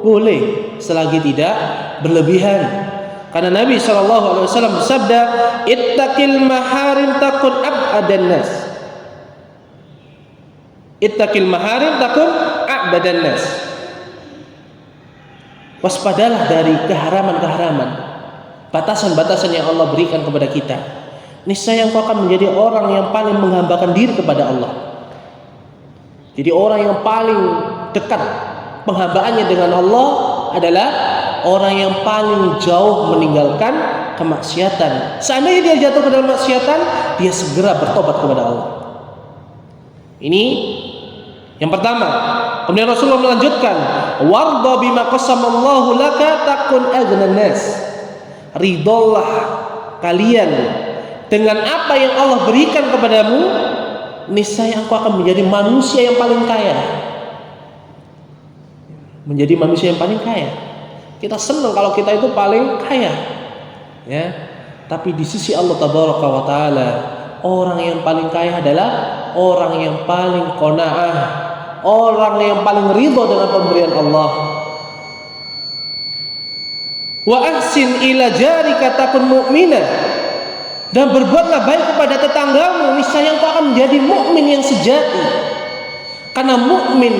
Boleh, selagi tidak berlebihan. Karena Nabi SAW bersabda, "Ittaqil maharim takun ab'adan nas." Ittaqil maharim takun ab'adan nas. Waspadalah dari keharaman-keharaman, batasan-batasan yang Allah berikan kepada kita. Niscaya engkau akan menjadi orang yang paling menghambakan diri kepada Allah. Jadi orang yang paling dekat penghambaannya dengan Allah adalah orang yang paling jauh meninggalkan kemaksiatan. Seandainya dia jatuh ke dalam maksiatan, dia segera bertobat kepada Allah. Ini yang pertama. Kemudian Rasulullah melanjutkan, "Warda bima qasamallahu laka takun aghnan nas." Ridholah kalian dengan apa yang Allah berikan kepadamu, niscaya engkau akan menjadi manusia yang paling kaya. Menjadi manusia yang paling kaya. Kita senang kalau kita itu paling kaya, ya. Tapi di sisi Allah tabaraka wa taala, orang yang paling kaya adalah orang yang paling qanaah, orang yang paling ridho dengan pemberian Allah. Wa ahsin ila jarika takun mu'mina. Dan berbuatlah baik kepada tetanggamu, niscaya engkau akan menjadi mukmin yang sejati. Karena mukmin,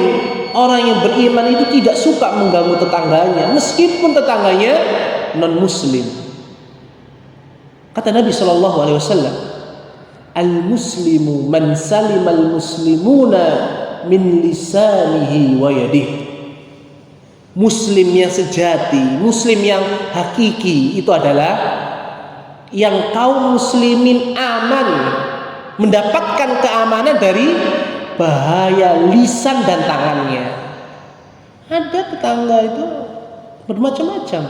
orang yang beriman itu tidak suka mengganggu tetangganya, meskipun tetangganya non muslim. Kata Nabi SAW, "Al-muslimu man salimal muslimuna min lisanihi wa yadihi." Muslim yang sejati, muslim yang hakiki itu adalah yang kaum muslimin aman, mendapatkan keamanan dari bahaya lisan dan tangannya. Ada tetangga itu bermacam-macam.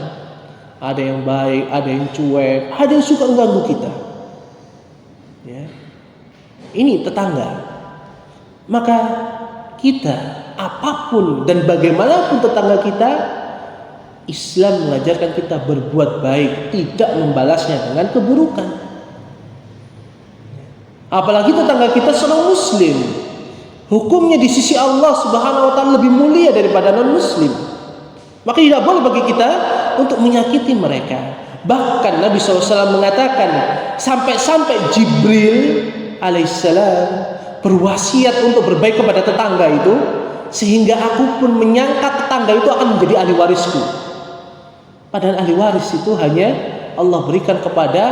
Ada yang baik, ada yang cuek, ada yang suka mengganggu kita. Ya. Ini tetangga. Maka kita, apapun dan bagaimanapun tetangga kita, Islam mengajarkan kita berbuat baik, tidak membalasnya dengan keburukan. Apalagi tetangga kita seorang muslim, hukumnya di sisi Allah Subhanahu wa taala lebih mulia daripada non-muslim. Maka tidak boleh bagi kita untuk menyakiti mereka. Bahkan Nabi SAW mengatakan, sampai-sampai Jibril alaihissalam berwasiat untuk berbaik kepada tetangga itu, sehingga aku pun menyangka tetangga itu akan menjadi ahli warisku. Padahal ahli waris itu hanya Allah berikan kepada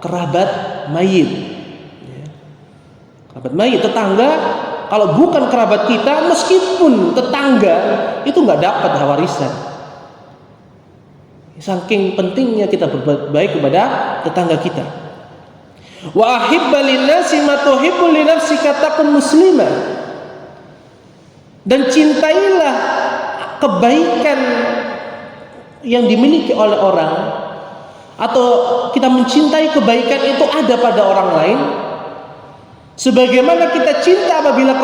kerabat mayit. Kerabat mayit, tetangga, kalau bukan kerabat kita, meskipun tetangga, itu nggak dapat warisan. Saking pentingnya kita berbuat baik kepada tetangga kita. Wa ahibba linnasi ma tuhibbu li nafsika takun muslimah. Dan cintailah kebaikan yang dimiliki oleh orang, atau kita mencintai kebaikan itu ada pada orang lain, sebagaimana kita cinta apabila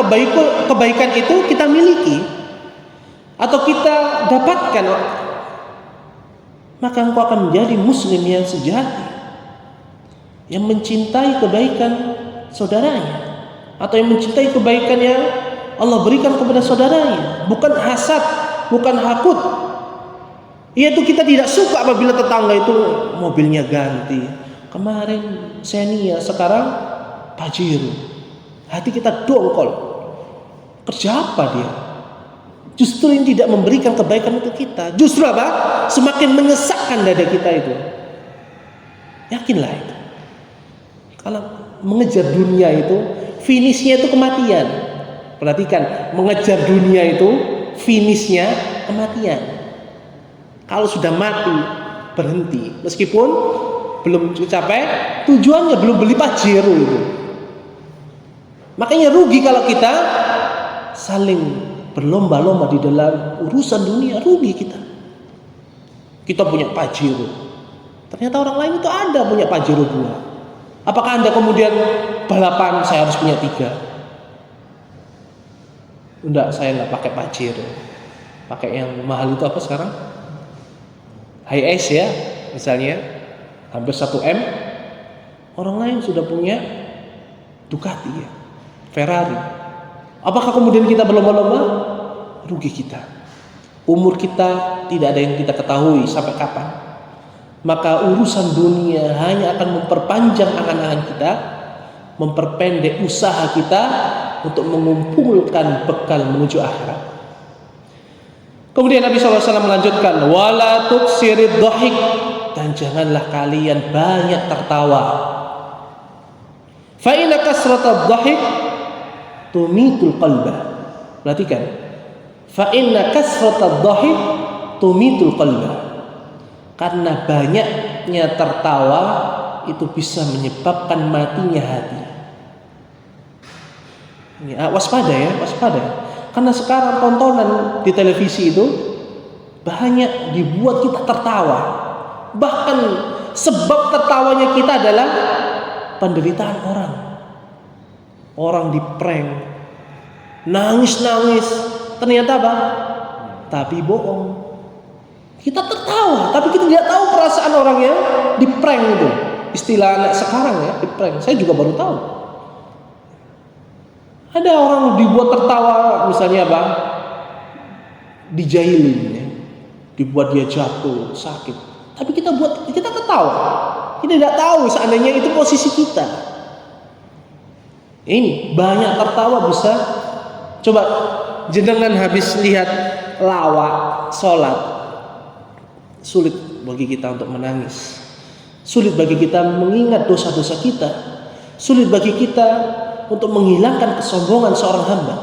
kebaikan itu kita miliki atau kita dapatkan, maka engkau akan menjadi muslim yang sejati, yang mencintai kebaikan saudaranya, atau yang mencintai kebaikan yang Allah berikan kepada saudaranya, bukan hasad, bukan hakut. Yaitu kita tidak suka apabila tetangga itu mobilnya ganti. Kemarin Xenia, sekarang Pajero. Hati kita dongkol. Kerja apa dia? Justru ini tidak memberikan kebaikan untuk kita. Justru apa? Semakin menyesakkan dada kita itu. Yakinlah itu. Kalau mengejar dunia itu, finishnya itu kematian. Perhatikan, mengejar dunia itu, finishnya kematian. Kalau sudah mati, berhenti. Meskipun belum capai tujuannya, belum beli Pajero itu. Makanya rugi kalau kita saling berlomba-lomba di dalam urusan dunia, rugi kita. Kita punya Pajero, ternyata orang lain itu ada punya Pajero 2. Apakah Anda kemudian balapan, saya harus punya 3? Enggak, saya enggak pakai Pajero. Pakai yang mahal itu apa sekarang? Hi-Ace ya, misalnya hampir 1 M. Orang lain sudah punya Ducati ya, Ferrari. Apakah kemudian kita berlomba-lomba? Rugi kita. Umur kita tidak ada yang kita ketahui sampai kapan. Maka urusan dunia hanya akan memperpanjang angan-angan kita, memperpendek usaha kita untuk mengumpulkan bekal menuju akhirat. Kemudian Nabi SAW melanjutkan, wala tuksirid dhahik, dan janganlah kalian banyak tertawa. Fa inna kasratad dhahik tumitul qalba. Perhatikan, fa inna kasratad dhahik tumitul qalba. Karena banyaknya tertawa itu bisa menyebabkan matinya hati. Ini waspada ya, waspada. Karena sekarang tontonan di televisi itu banyak dibuat kita tertawa. Bahkan sebab tertawanya kita adalah penderitaan orang. Orang di-prank, nangis-nangis, ternyata apa? Tapi bohong. Kita tertawa, tapi kita tidak tahu perasaan orang yang di-prank itu. Istilah anak sekarang ya, di-prank. Saya juga baru tahu. Ada orang dibuat tertawa, misalnya apa? Dijailin ya. Dibuat dia jatuh, sakit. Tapi kita ketawa. Kita tidak tahu seandainya itu posisi kita. Ini banyak tertawa bisa. Coba jenengan habis lihat lawak, sholat, sulit bagi kita untuk menangis. Sulit bagi kita mengingat dosa-dosa kita. Sulit bagi kita untuk menghilangkan kesombongan seorang hamba.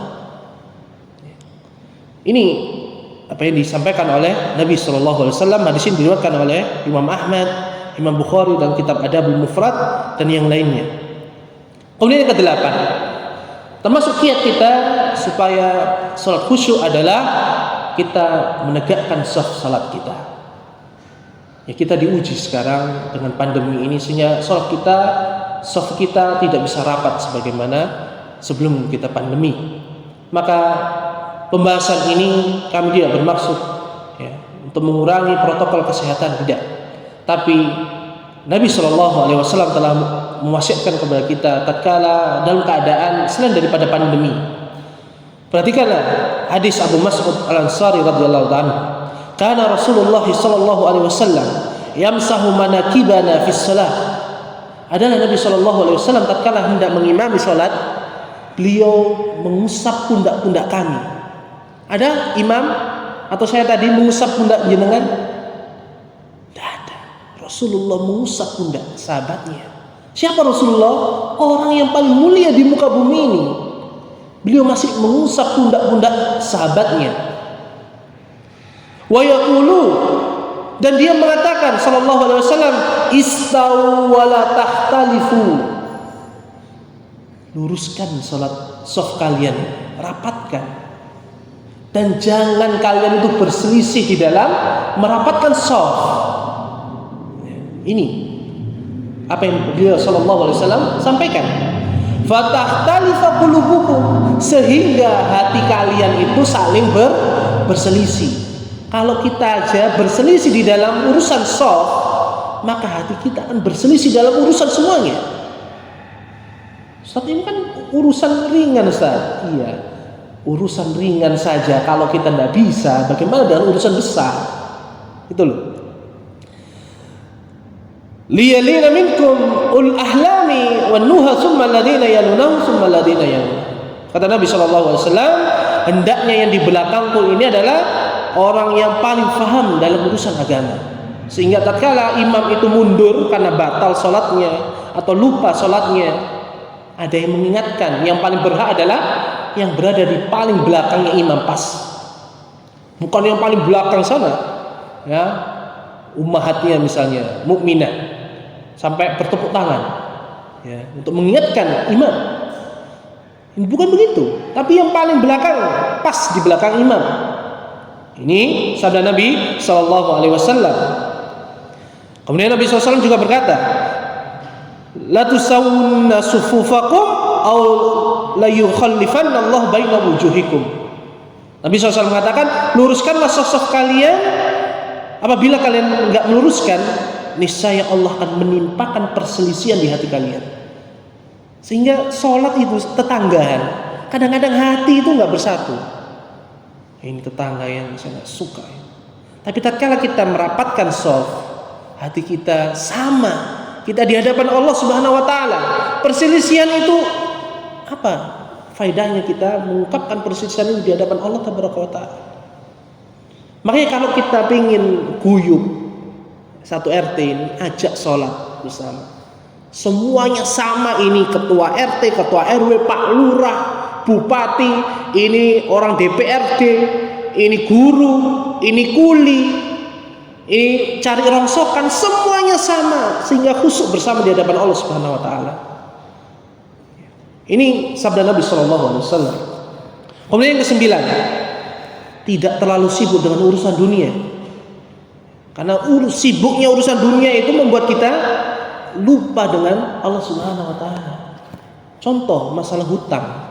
Ini apa yang disampaikan oleh Nabi SAW. Hadis ini diriwayatkan oleh Imam Ahmad, Imam Bukhari dan kitab Adabul Mufrad dan yang lainnya. Kemudian yang ke-8, termasuk kiat kita supaya salat khusyuk adalah kita menegakkan saf salat kita. Ya, kita diuji sekarang dengan pandemi ini sehingga salat kita, saf kita tidak bisa rapat sebagaimana sebelum kita pandemi. Maka pembahasan ini kami tidak bermaksud ya, untuk mengurangi protokol kesehatan, tidak. Tapi Nabi SAW telah mewasiatkan kepada kita tatkala dalam keadaan selain daripada pandemi. Perhatikanlah hadis Abu Mas'ud Al-Ansari radhiyallahu anhu. Kana Rasulullah sallallahu alaihi wasallam yamsahu manakibana fi shalah. Adalah Nabi sallallahu alaihi wasallam tatkala hendak mengimami salat, beliau mengusap pundak-pundak kami. Ada imam atau saya tadi mengusap pundak jenengan? Tidak ada. Rasulullah mengusap pundak sahabatnya. Siapa Rasulullah? Orang yang paling mulia di muka bumi ini. Beliau masih mengusap pundak-pundak sahabatnya. Wa yaqulu, dan dia mengatakan sallallahu alaihi wasallam, istawu wa la tahtalifu. Luruskan salat shaf kalian, rapatkan. Dan jangan kalian itu berselisih di dalam merapatkan shaf. Ini apa yang beliau sallallahu alaihi wasallam sampaikan. Fatahtalifa qulubukum, sehingga hati kalian itu saling berselisih. Kalau kita aja berselisih di dalam urusan shaf, maka hati kita akan berselisih dalam urusan semuanya. Ustaz, ini kan urusan ringan, Ustaz. Iya, urusan ringan saja kalau kita tidak bisa, bagaimana dengan urusan besar? Itu loh. Liyalina minkum ul ahlami wan nuha summa alladziina yalunahum summa alladziina yalunahum. Kata Nabi sallallahu alaihi wasallam, hendaknya yang di belakangku ini adalah orang yang paling faham dalam urusan agama. Sehingga tatkala imam itu mundur karena batal salatnya atau lupa salatnya, ada yang mengingatkan. Yang paling berhak adalah yang berada di paling belakangnya imam pas. Bukan yang paling belakang sana. Ya. Ummahatnya misalnya, mukminah, sampai bertepuk tangan ya, untuk mengingatkan imam. Bukan begitu, tapi yang paling belakang, pas di belakang imam. Ini sabda Nabi sallallahu alaihi wasallam. Kemudian Nabi SAW juga berkata, la tusawwunna sufufakum aw la yukhallifanna Allah baina wujuhikum. Nabi SAW mengatakan, luruskanlah saf kalian. Apabila kalian enggak meluruskan, niscaya Allah akan menimpakan perselisihan di hati kalian. Sehingga sholat itu tetanggaan. Kadang-kadang hati itu enggak bersatu. Ini tetangga yang saya enggak suka. Tapi tatkala kita merapatkan shaf, hati kita sama. Kita di hadapan Allah Subhanahu wa taala. Perselisihan itu apa? Faedahnya kita mengungkapkan perselisihan itu di hadapan Allah Tabaraka wa taala. Makanya kalau kita ingin guyup satu RT ini, ajak sholat bersama. Semuanya sama, ini ketua RT, ketua RW, Pak Lurah, Bupati, ini orang DPRD, ini guru, ini kuli, ini cari rongsokan, semuanya sama sehingga khusyuk bersama di hadapan Allah Subhanahu wa taala. Ini sabda Nabi sallallahu alaihi wasallam. Kemudian yang ke-9, tidak terlalu sibuk dengan urusan dunia. Karena sibuknya urusan dunia itu membuat kita lupa dengan Allah Subhanahu wa taala. Contoh masalah hutang.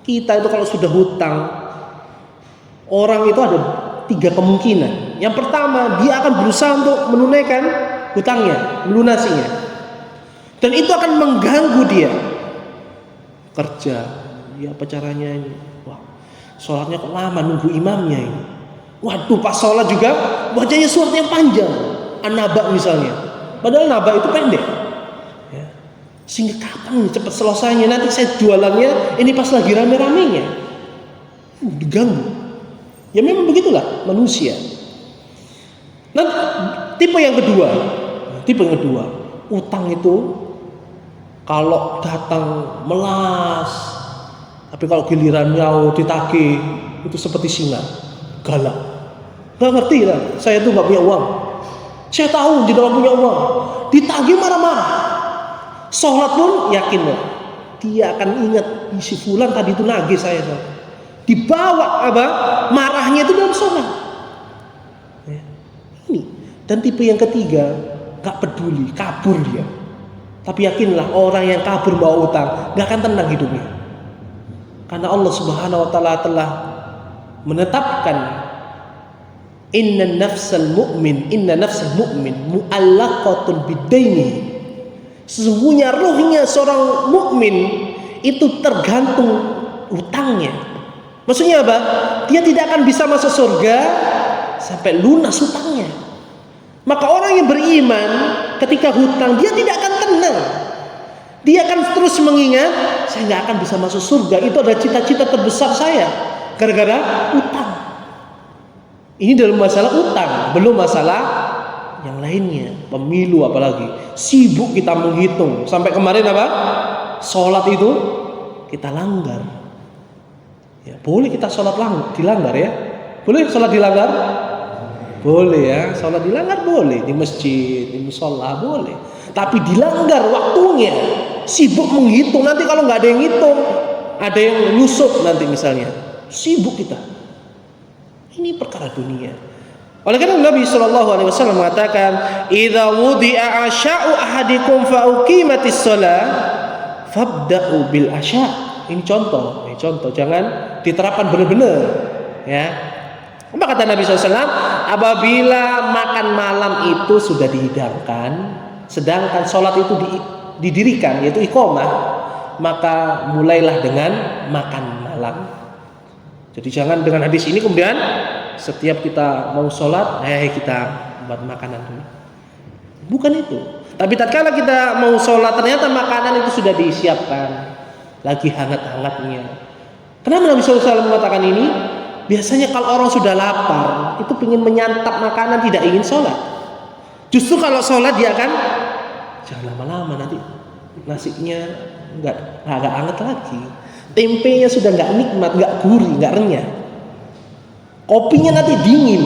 Kita itu kalau sudah hutang, orang itu ada 3 kemungkinan. Yang pertama, dia akan berusaha untuk menunaikan hutangnya, melunasinya. Dan itu akan mengganggu dia. Kerja, ya apa caranya ini? Wah, sholatnya kok lama nunggu imamnya ini. Waduh, pas sholat juga wajahnya surat yang panjang, an-naba misalnya. Padahal naba itu pendek. Ya. Sehingga kapan cepat selesainya? Nanti saya jualannya ini pas lagi rame-ramenya. Diganggu. Ya memang begitulah manusia. Nah, tipe yang kedua, utang itu kalau datang melas, tapi kalau giliran nyawa ditagih itu seperti singa, galak. Gak ngerti lah, saya tuh gak punya uang. Saya tahu dia gak punya uang, ditagih marah-marah. Sholat pun yakin loh, dia akan ingat si fulan tadi itu nagih saya. Dibawa apa? Marahnya itu dalam sholat. Ya. Ini. Dan tipe yang ketiga, gak peduli, kabur dia. Tapi yakinlah orang yang kabur bawa utang gak akan tenang hidupnya. Karena Allah Subhanahu wa taala telah menetapkan inna nafsal mu'min mu'allaqatun bidaini. Sesungguhnya ruhnya seorang mukmin itu tergantung utangnya. Maksudnya apa? Dia tidak akan bisa masuk surga sampai lunas hutangnya. Maka orang yang beriman ketika hutang, dia tidak akan tenang. Dia akan terus mengingat, saya nggak akan bisa masuk surga. Itu adalah cita-cita terbesar saya, gara-gara utang. Ini dalam masalah utang, belum masalah yang lainnya. Pemilu apalagi, sibuk kita menghitung. Sampai kemarin apa? Sholat itu kita langgar. Ya, boleh kita sholat dilanggar ya? Boleh sholat dilanggar? Boleh ya, sholat dilanggar boleh di masjid, di musola boleh. Tapi dilanggar waktunya, sibuk menghitung. Nanti kalau nggak ada yang ngitung, ada yang nyusup nanti misalnya, sibuk kita. Ini perkara dunia. Oleh karena Nabi Shallallahu Alaihi Wasallam mengatakan, "Idza wudi'a asya'u ahadikum fa uqimatis shalah, fabda'u bil asya'." Ini contoh, jangan diterapkan benar-benar, ya. Apa kata Nabi SAW? Apabila makan malam itu sudah dihidangkan, sedangkan sholat itu didirikan, yaitu iqamah, maka mulailah dengan makan malam. Jadi jangan dengan hadis ini kemudian setiap kita mau sholat, kita buat makanan dulu. Bukan itu. Tapi tatkala kita mau sholat ternyata makanan itu sudah disiapkan, lagi hangat-hangatnya. Kenapa Nabi SAW mengatakan ini? Biasanya kalau orang sudah lapar, itu ingin menyantap makanan, tidak ingin sholat. Justru kalau sholat dia akan jangan lama-lama, nanti nasinya nggak hangat lagi, tempenya sudah nggak nikmat, nggak gurih, nggak renyah, kopinya nanti dingin.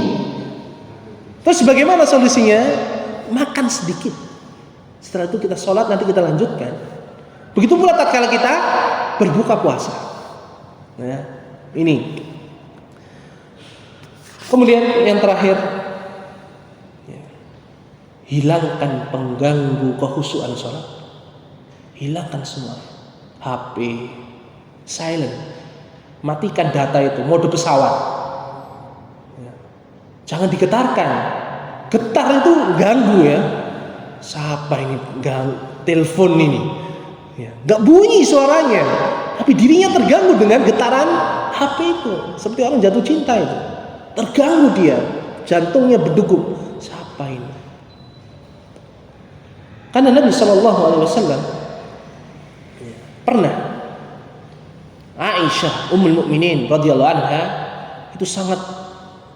Terus bagaimana solusinya? Makan sedikit. Setelah itu kita sholat, nanti kita lanjutkan. Begitu pula tatkala kita berbuka puasa. Nah, ini. Kemudian yang terakhir, hilangkan pengganggu kekhusyuan sholat. Hilangkan semua. HP, silent. Matikan data itu, mode pesawat. Jangan digetarkan. Getar itu ganggu ya. Siapa ini ganggu? Telepon ini. Gak bunyi suaranya, tapi dirinya terganggu dengan getaran HP itu. Seperti orang jatuh cinta itu. Terganggu dia, jantungnya berdegup. Siapa ini? Karena Nabi SAW pernah, Aisyah Ummul Mukminin radhiyallahu anha itu sangat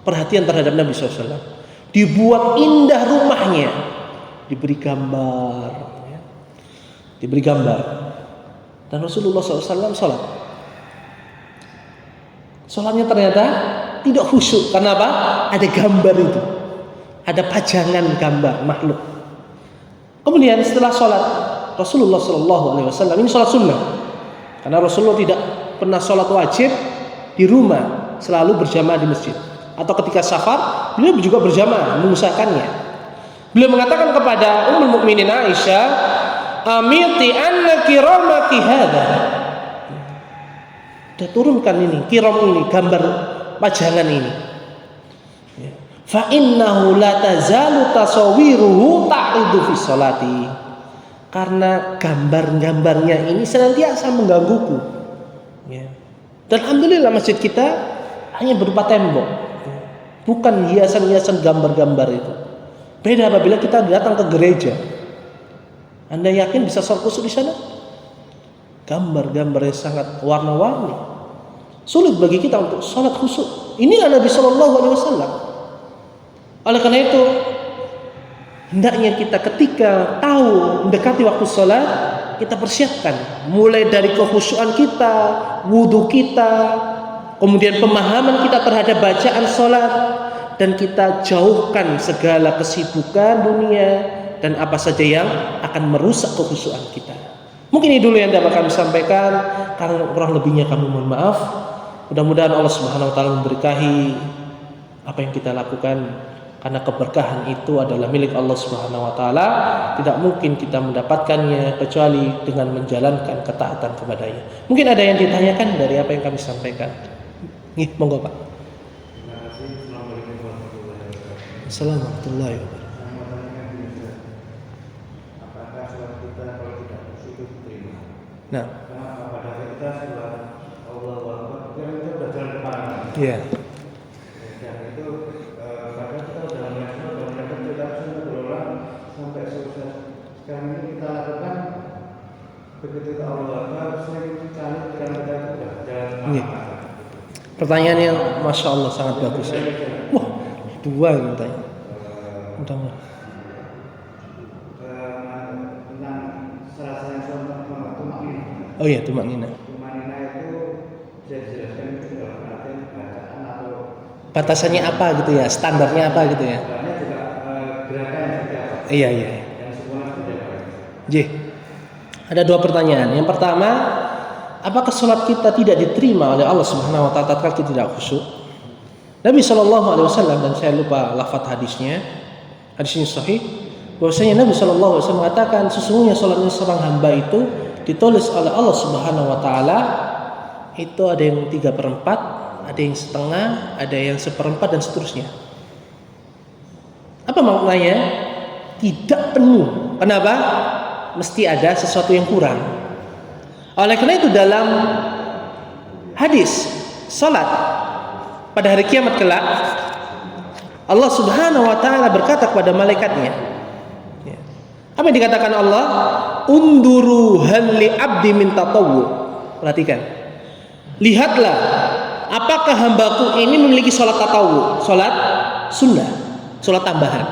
perhatian terhadap Nabi SAW. Dibuat indah rumahnya, diberi gambar, dan Rasulullah SAW sholat. Sholatnya ternyata tidak khusyuk. Karena apa? Ada gambar itu, ada pajangan gambar makhluk. Kemudian setelah sholat, Rasulullah SAW ini sholat sunnah, karena Rasulullah tidak pernah sholat wajib di rumah, selalu berjamaah di masjid. Atau ketika safar, beliau juga berjamaah, mengusahakannya. Beliau mengatakan kepada Ummul Mukminin Aisyah, "Amiti annaki ramaki hadza." Dia turunkan ini, kiram ini, gambar pajangan ini. Fa innahu la tazalu tasawiruhu ta'idu fi sholati. Karena gambar-gambarnya ini senantiasa menggangguku. Dan alhamdulillah masjid kita hanya berupa tembok, bukan hiasan-hiasan gambar-gambar itu. Beda apabila kita datang ke gereja. Anda yakin bisa sholat khusyuk di sana? Gambar-gambar yang sangat warna-warni. Sulit bagi kita untuk sholat khusyuk. Inilah Nabi SAW. Oleh karena itu, hendaknya kita ketika tahu mendekati waktu sholat, kita persiapkan. Mulai dari kekhusyuan kita, wudhu kita, kemudian pemahaman kita terhadap bacaan sholat, dan kita jauhkan segala kesibukan dunia dan apa saja yang akan merusak kekhusyuan kita. Mungkin ini dulu yang dapat kami sampaikan. Karena kurang lebihnya kami mohon maaf. Mudah-mudahan Allah Subhanahu wa taala memberkahi apa yang kita lakukan, karena keberkahan itu adalah milik Allah Subhanahu wa taala. Tidak mungkin kita mendapatkannya kecuali dengan menjalankan ketaatan kepadanya. Mungkin ada yang ditanyakan dari apa yang kami sampaikan. Monggo Pak. Assalamualaikum warahmatullahi wabarakatuh.
Apakah sholat kita kalau tidak khusyuk itu diterima?
Nah,
Pada kita setelah Allahu Akbar, kita sudah jalan depan.
iya.
Dan itu kadang kita sudah melihat kita sudah berulang sampai selesai. Sekarang ini kita lakukan begitu Allahu Akbar, sering kali kita sudah jalan depan.
Pertanyaannya Masya Allah sangat bagus ya. Wah, dua yang tanya. Mudah-mudahan.
Tentang salah satu tumaknina.
Oh iya, tumaknina.
Tumaknina itu bisa dijelaskan itu dalam artian bacaan atau
Batasannya apa gitu ya? Standarnya apa gitu ya?
Soalnya juga gerakan seperti apa?
Iya.
Yang sempurna seperti apa?
J. Ada dua pertanyaan. Yang pertama, apakah sholat kita tidak diterima oleh Allah Subhanahu wa taala tatkala kita tidak khusyuk? Nabi SAW, dan saya lupa lafaz hadisnya, hadisnya sahih, bahwasanya Nabi SAW mengatakan sesungguhnya sholatnya seorang hamba itu ditulis oleh Allah Subhanahu wa taala itu ada yang 3/4, ada yang setengah, ada yang 1/4 dan seterusnya. Apa maknanya? Tidak penuh. Kenapa? Mesti ada sesuatu yang kurang. Oleh karena itu dalam hadis salat pada hari kiamat kelak, Allah Subhanahu wa taala berkata kepada malaikatnya, ya. Apa yang dikatakan Allah? Unduru hal li abdi min tatawwu. Perhatikan. Lihatlah, apakah hambaku ini memiliki sholat tatawwu, sholat sunnah, sholat tambahan.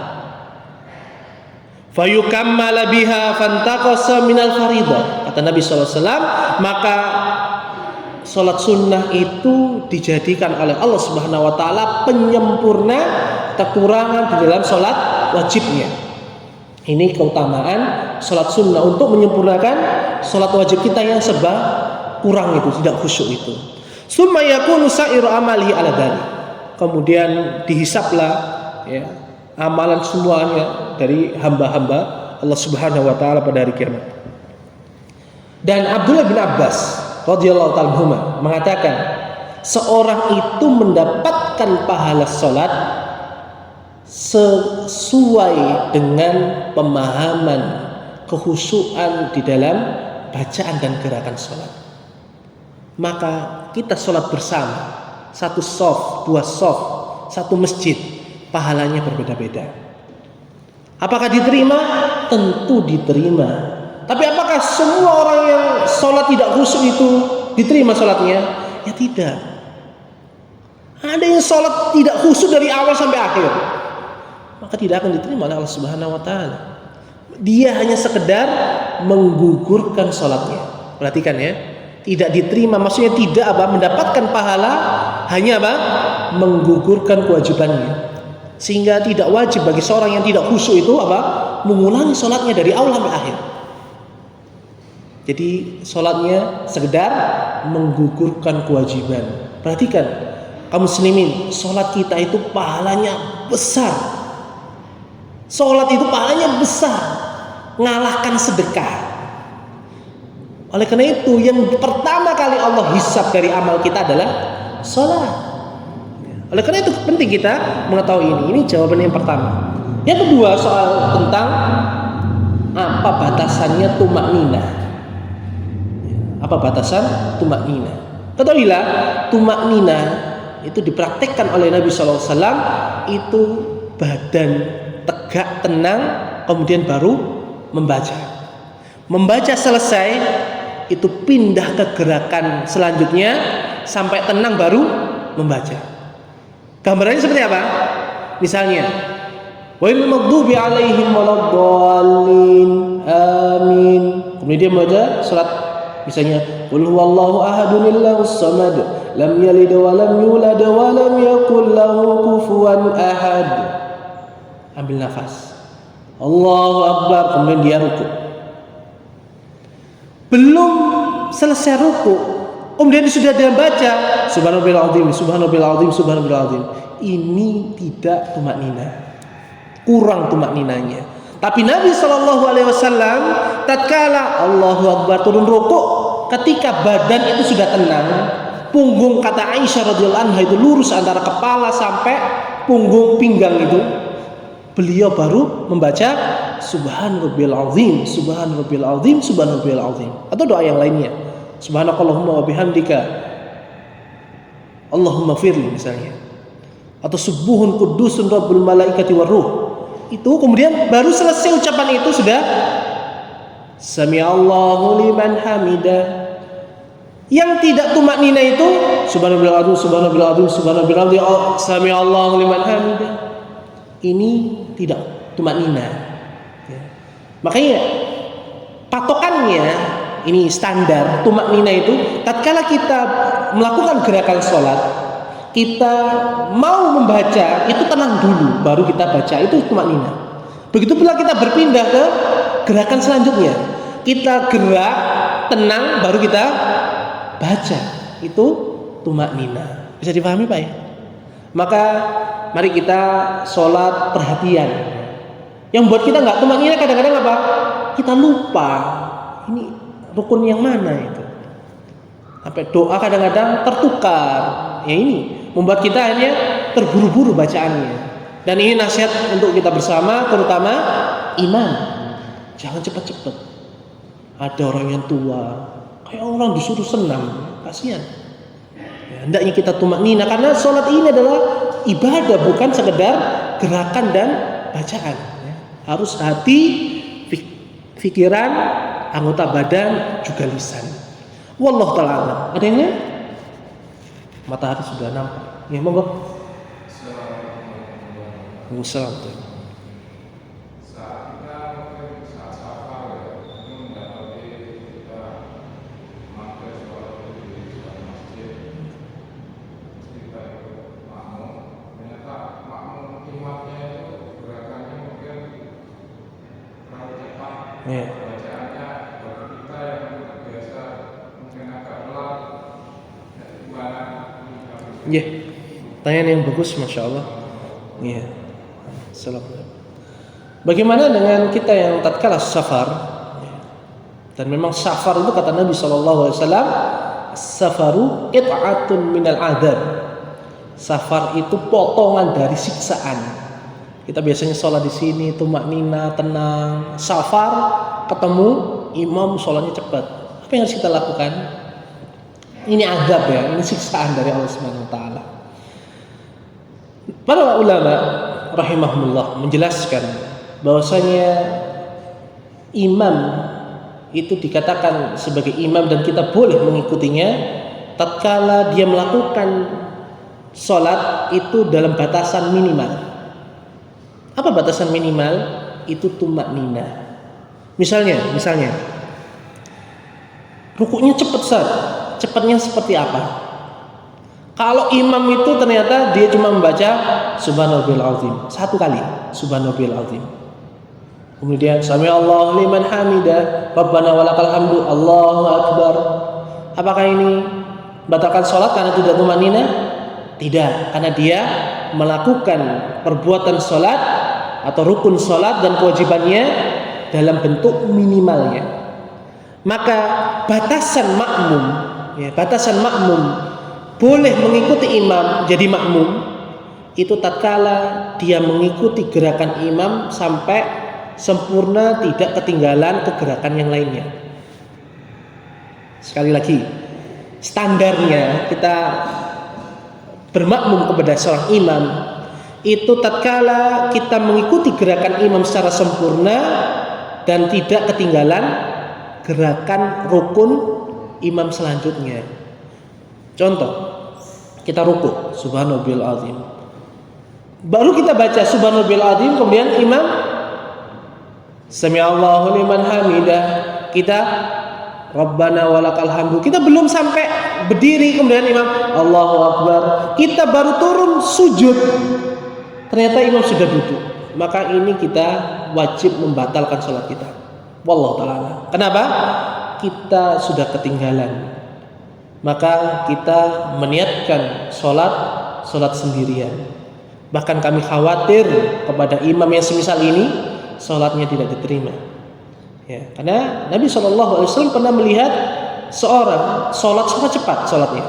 Fayukammala biha fantaqasa minal fariḍah. Kata Nabi SAW, maka sholat sunnah itu dijadikan oleh Allah Subhanahu wa taala penyempurna kekurangan di dalam sholat wajibnya. Ini keutamaan sholat sunnah untuk menyempurnakan sholat wajib kita yang serba kurang itu, tidak khusyuk itu. Summa yakunu sa'iru amalihi ala dzalik. Kemudian dihisaplah ya, amalan semuanya dari hamba-hamba Allah Subhanahu wa taala pada hari kiamat. Dan Abdullah bin Abbas radhiyallahu ta'ala anhuma mengatakan, seorang itu mendapatkan pahala salat sesuai dengan pemahaman kekhusyuan di dalam bacaan dan gerakan salat. Maka kita salat bersama, satu shaf, dua shaf, satu masjid, pahalanya berbeda-beda. Apakah diterima? Tentu diterima. Tapi apakah semua orang yang sholat tidak khusyuk itu diterima sholatnya? Ya tidak. Ada yang sholat tidak khusyuk dari awal sampai akhir, maka tidak akan diterima oleh Allah Subhanahu wa taala. Dia hanya sekedar menggugurkan sholatnya. Perhatikan ya, tidak diterima maksudnya tidak mendapatkan pahala, hanya menggugurkan kewajibannya. Sehingga tidak wajib bagi seorang yang tidak khusyuk itu mengulangi sholatnya dari awal sampai akhir. Jadi sholatnya sekedar menggugurkan kewajiban. Perhatikan, kaum muslimin, sholat kita itu pahalanya besar. Sholat itu pahalanya besar, ngalahkan sedekah. Oleh karena itu, yang pertama kali Allah hisab dari amal kita adalah sholat. Oleh karena itu penting kita mengetahui ini. Ini jawaban yang pertama. Yang kedua, soal tentang apa batasannya tumakninah. Apa batasan tumakninah? Ketahuilah, tumakninah itu dipraktekkan oleh Nabi SAW itu badan tegak, tenang, kemudian baru membaca. Membaca selesai, itu pindah ke gerakan selanjutnya sampai tenang baru membaca. Gambarannya seperti apa? Misalnya, wal maghdubi alaihim waladdallin, amin. Kemudian dia membaca salat, misalnya, qul huwallahu ahadun illahus samad, lam yalid wa lam yulad wa lam yakul lahu kufuwan ahad. Ambil nafas, Allahu akbar, kemudian dia rukuk. Belum selesai rukuk, kemudian sudah dia baca subhanallahil azim, subhanallahil azim, subhanallahil azim. Ini tidak tumakninah, kurang tumakninahnya. Tapi Nabi SAW tatkala Allahu Akbar turun rukuk, ketika badan itu sudah tenang, punggung, kata Aisyah radhiyallahu anha, itu lurus antara kepala sampai punggung pinggang itu, beliau baru membaca subhanallahil azim, subhanallahil azim, subhanallahil azim. Atau doa yang lainnya, subhanakallahumma wa bihamdika Allahumma firli misalnya, atau subuhun kudusun rabbul malaikati waruh. Itu kemudian baru selesai ucapan itu sudah sami'allahu liman hamidah. Yang tidak tumakninah itu subhanallahil azim, subhanallahil azim, subhanallahil azim, sami'allahu liman hamidah. Ini tidak tumakninah ya. Makanya patokannya ini standar tumakninah itu tatkala kita melakukan gerakan sholat, kita mau membaca itu tenang dulu baru kita baca, itu tumakninah. Begitu pula kita berpindah ke gerakan selanjutnya, kita gerak tenang baru kita baca, itu tumakninah. Bisa dipahami Pak ya? Maka mari kita sholat perhatian. Yang buat kita nggak tumakninah kadang-kadang apa? Kita lupa ini rukun yang mana itu. Sampai doa kadang-kadang tertukar. Ya ini membuat kita akhirnya terburu-buru bacaannya. Dan ini nasihat untuk kita bersama, terutama imam. Jangan cepat-cepat. Ada orang yang tua, kayak orang disuruh senam, kasihan. Ya. hendaknya kita tumaknina karena sholat ini adalah ibadah, bukan sekedar gerakan dan bacaan. Ya. Harus hati, pikiran, anggota badan, juga lisan. Wallahu ta'ala a'lam. Ada yang lain? Matahari sudah nampak. Ya, monggo. Assalamualaikum. Ya. Ya, pertanyaan yang bagus, masya Allah. Ya, bagaimana dengan kita yang tatkala safar? Dan memang safar itu kata Nabi SAW, safaru it'atun minal adab. Safar itu potongan dari siksaan. Kita biasanya sholat di sini, tumaknina, tenang. Safar, ketemu imam sholatnya cepat. Apa yang harus kita lakukan? Ini adab ya, ini siksaan dari Allah Subhanahu Wa Taala. Para ulama rahimahumullah menjelaskan bahwasanya imam itu dikatakan sebagai imam dan kita boleh mengikutinya tatkala dia melakukan sholat itu dalam batasan minimal. Apa batasan minimal? Itu tumaknina. Misalnya rukuknya cepat Ustaz. Cepatnya seperti apa? Kalau imam itu ternyata dia cuma membaca Subhanallahil azim satu kali, Subhanallahil azim. Kemudian sami Allahu liman hamidah, Rabbana walakal hamdu, Allahu akbar. Apakah ini batalkan sholat karena tidak tumaknina? Tidak, karena dia melakukan perbuatan sholat atau rukun sholat dan kewajibannya dalam bentuk minimalnya. Maka batasan makmum boleh mengikuti imam jadi makmum itu tatkala dia mengikuti gerakan imam sampai sempurna, tidak ketinggalan ke gerakan yang lainnya. Sekali lagi, standarnya kita bermakmum kepada seorang imam itu tatkala kita mengikuti gerakan imam secara sempurna dan tidak ketinggalan gerakan rukun imam selanjutnya. Contoh, kita rukuk Subhanallahil azim. Baru kita baca Subhanallahil azim, kemudian imam sami Allahu liman hamidah, kita Rabbana walakal hamdu. Kita belum sampai berdiri kemudian imam Allahu akbar. Kita baru turun sujud. Ternyata imam sudah duduk. Maka ini kita wajib membatalkan sholat kita. Wallahu ta'ala. Kenapa? Kita sudah ketinggalan. Maka kita meniatkan sholat sendirian. Bahkan kami khawatir kepada imam yang semisal ini sholatnya tidak diterima. Ya, karena Nabi SAW pernah melihat seorang sholat sangat cepat sholatnya,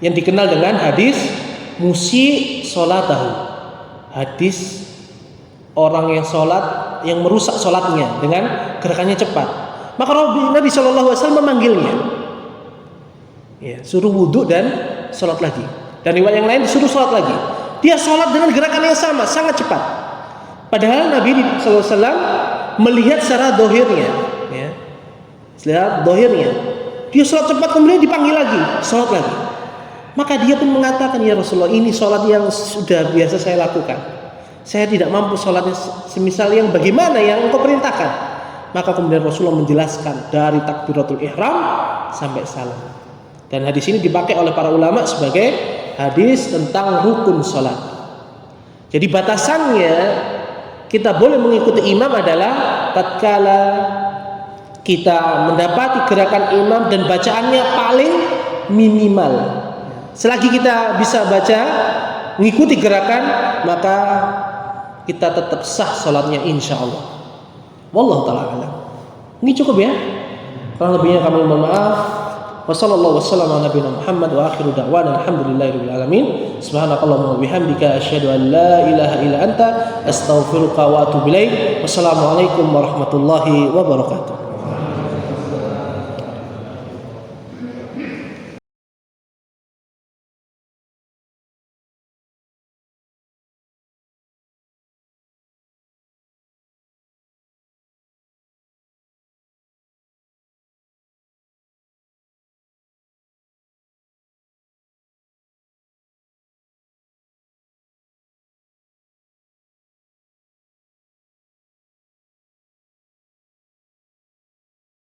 yang dikenal dengan hadis musi sholatahu. Hadis orang yang sholat yang merusak sholatnya dengan gerakannya cepat. Maka Nabi SAW memanggilnya, ya, suruh wudhu dan sholat lagi. Dan riwayat yang lain disuruh sholat lagi. Dia sholat dengan gerakan yang sama, sangat cepat. Padahal Nabi SAW melihat secara dohirnya, ya, lihat dohirnya. Dia sholat cepat kemudian dipanggil lagi, sholat lagi. Maka dia pun mengatakan, ya Rasulullah, ini sholat yang sudah biasa saya lakukan. Saya tidak mampu sholatnya semisal yang bagaimana yang engkau perintahkan. Maka kemudian Rasulullah menjelaskan dari takbiratul ihram sampai salam. Dan hadis ini dipakai oleh para ulama sebagai hadis tentang rukun sholat. Jadi batasannya kita boleh mengikuti imam adalah tatkala kita mendapati gerakan imam dan bacaannya paling minimal. Selagi kita bisa baca, mengikuti gerakan, maka kita tetap sah salatnya insyaallah. Wallahu ta'ala alam. Ini cukup ya. Kurang lebihnya kami mohon maaf. Wassallallahu wassalamu ala nabiyina Muhammad wa akhiru da'wana alhamdulillahirabbil alamin. Subhanakallahumma wa bihamdika asyhadu an la ilaha illa anta astaghfiruka wa atubu ilaik. Wassalamualaikum warahmatullahi wabarakatuh.